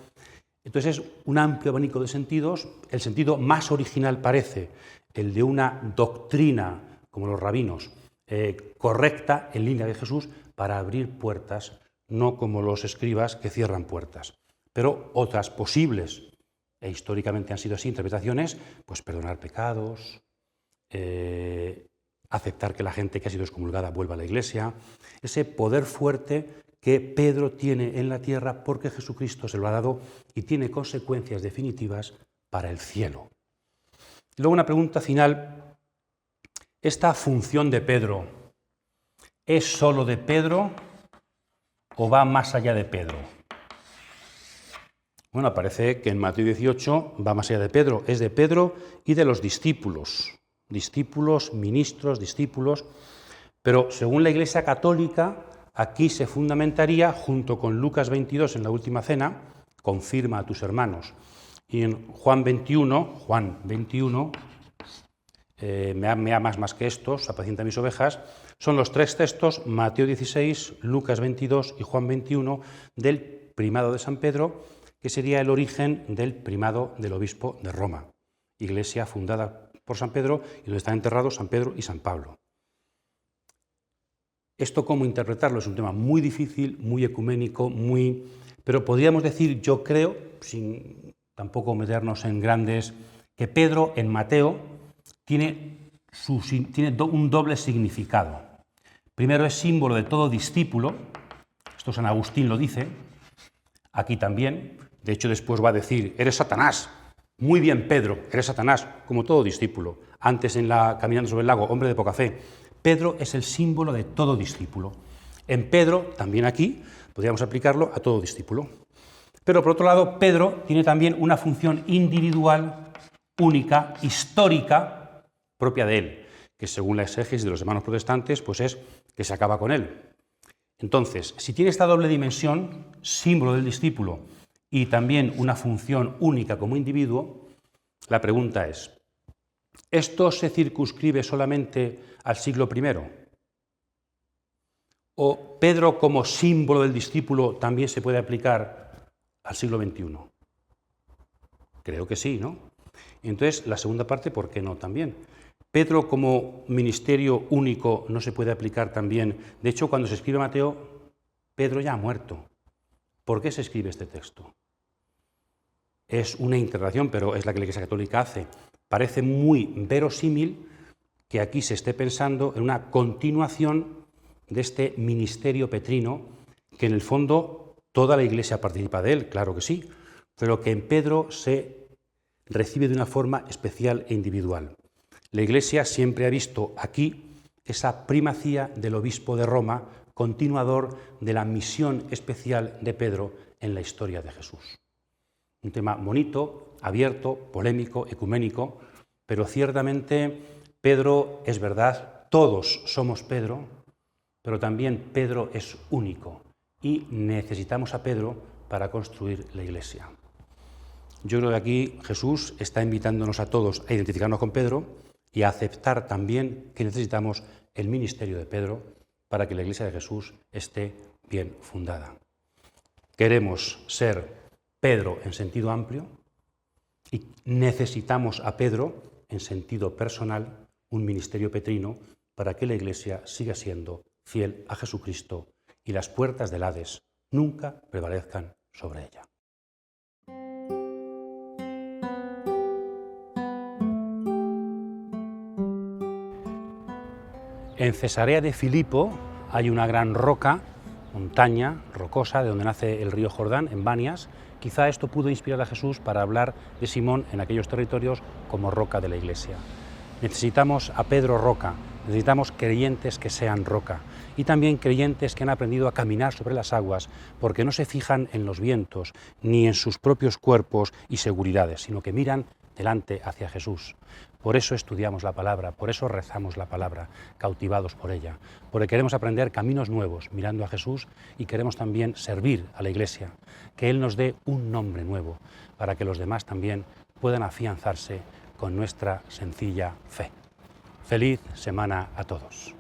Entonces es un amplio abanico de sentidos. El sentido más original parece el de una doctrina, como los rabinos, correcta en línea de Jesús para abrir puertas, no como los escribas que cierran puertas. Pero otras posibles, e históricamente han sido así, interpretaciones, pues perdonar pecados, aceptar que la gente que ha sido excomulgada vuelva a la Iglesia, ese poder fuerte que Pedro tiene en la tierra porque Jesucristo se lo ha dado y tiene consecuencias definitivas para el cielo. Y luego una pregunta final. ¿Esta función de Pedro es solo de Pedro o va más allá de Pedro? Bueno, parece que en Mateo 18 va más allá de Pedro, es de Pedro y de los discípulos, ministros, discípulos, pero según la Iglesia Católica, aquí se fundamentaría, junto con Lucas 22 en la última cena, confirma a tus hermanos, y en Juan 21, me amas más que estos, apacienta mis ovejas, son los tres textos, Mateo 16, Lucas 22 y Juan 21, del primado de San Pedro, que sería el origen del primado del obispo de Roma, iglesia fundada por San Pedro y donde están enterrados San Pedro y San Pablo. Esto, cómo interpretarlo, es un tema muy difícil, muy ecuménico, pero podríamos decir, yo creo, sin tampoco meternos en grandes, que Pedro en Mateo tiene un doble significado. Primero es símbolo de todo discípulo, esto San Agustín lo dice, aquí también, de hecho después va a decir, eres Satanás, muy bien Pedro, eres Satanás, como todo discípulo. Antes caminando sobre el lago, hombre de poca fe, Pedro es el símbolo de todo discípulo. En Pedro, también aquí, podríamos aplicarlo a todo discípulo. Pero por otro lado, Pedro tiene también una función individual única, histórica, propia de él, que según la exégesis de los hermanos protestantes, pues es que se acaba con él. Entonces, si tiene esta doble dimensión, símbolo del discípulo y también una función única como individuo, la pregunta es, ¿esto se circunscribe solamente al siglo I? ¿O Pedro como símbolo del discípulo también se puede aplicar al siglo XXI? Creo que sí, ¿no? Entonces, la segunda parte, ¿por qué no también? Pedro como ministerio único no se puede aplicar también. De hecho, cuando se escribe Mateo, Pedro ya ha muerto. ¿Por qué se escribe este texto? Es una interpretación, pero es la que la Iglesia Católica hace. Parece muy verosímil que aquí se esté pensando en una continuación de este ministerio petrino, que en el fondo toda la Iglesia participa de él, claro que sí, pero que en Pedro se recibe de una forma especial e individual. La Iglesia siempre ha visto aquí esa primacía del obispo de Roma, continuador de la misión especial de Pedro en la historia de Jesús. Un tema bonito, abierto, polémico, ecuménico, pero ciertamente Pedro es verdad, todos somos Pedro, pero también Pedro es único y necesitamos a Pedro para construir la Iglesia. Yo creo que aquí Jesús está invitándonos a todos a identificarnos con Pedro y a aceptar también que necesitamos el ministerio de Pedro para que la Iglesia de Jesús esté bien fundada. Queremos ser Pedro en sentido amplio y necesitamos a Pedro en sentido personal, un ministerio petrino, para que la Iglesia siga siendo fiel a Jesucristo y las puertas del Hades nunca prevalezcan sobre ella. En Cesarea de Filipo hay una gran roca, montaña rocosa, de donde nace el río Jordán, en Banias. Quizá esto pudo inspirar a Jesús para hablar de Simón en aquellos territorios como roca de la Iglesia. Necesitamos a Pedro roca, necesitamos creyentes que sean roca y también creyentes que han aprendido a caminar sobre las aguas porque no se fijan en los vientos ni en sus propios cuerpos y seguridades, sino que miran delante hacia Jesús. Por eso estudiamos la palabra, por eso rezamos la palabra, cautivados por ella, porque queremos aprender caminos nuevos mirando a Jesús y queremos también servir a la Iglesia, que Él nos dé un nombre nuevo para que los demás también puedan afianzarse con nuestra sencilla fe. Feliz semana a todos.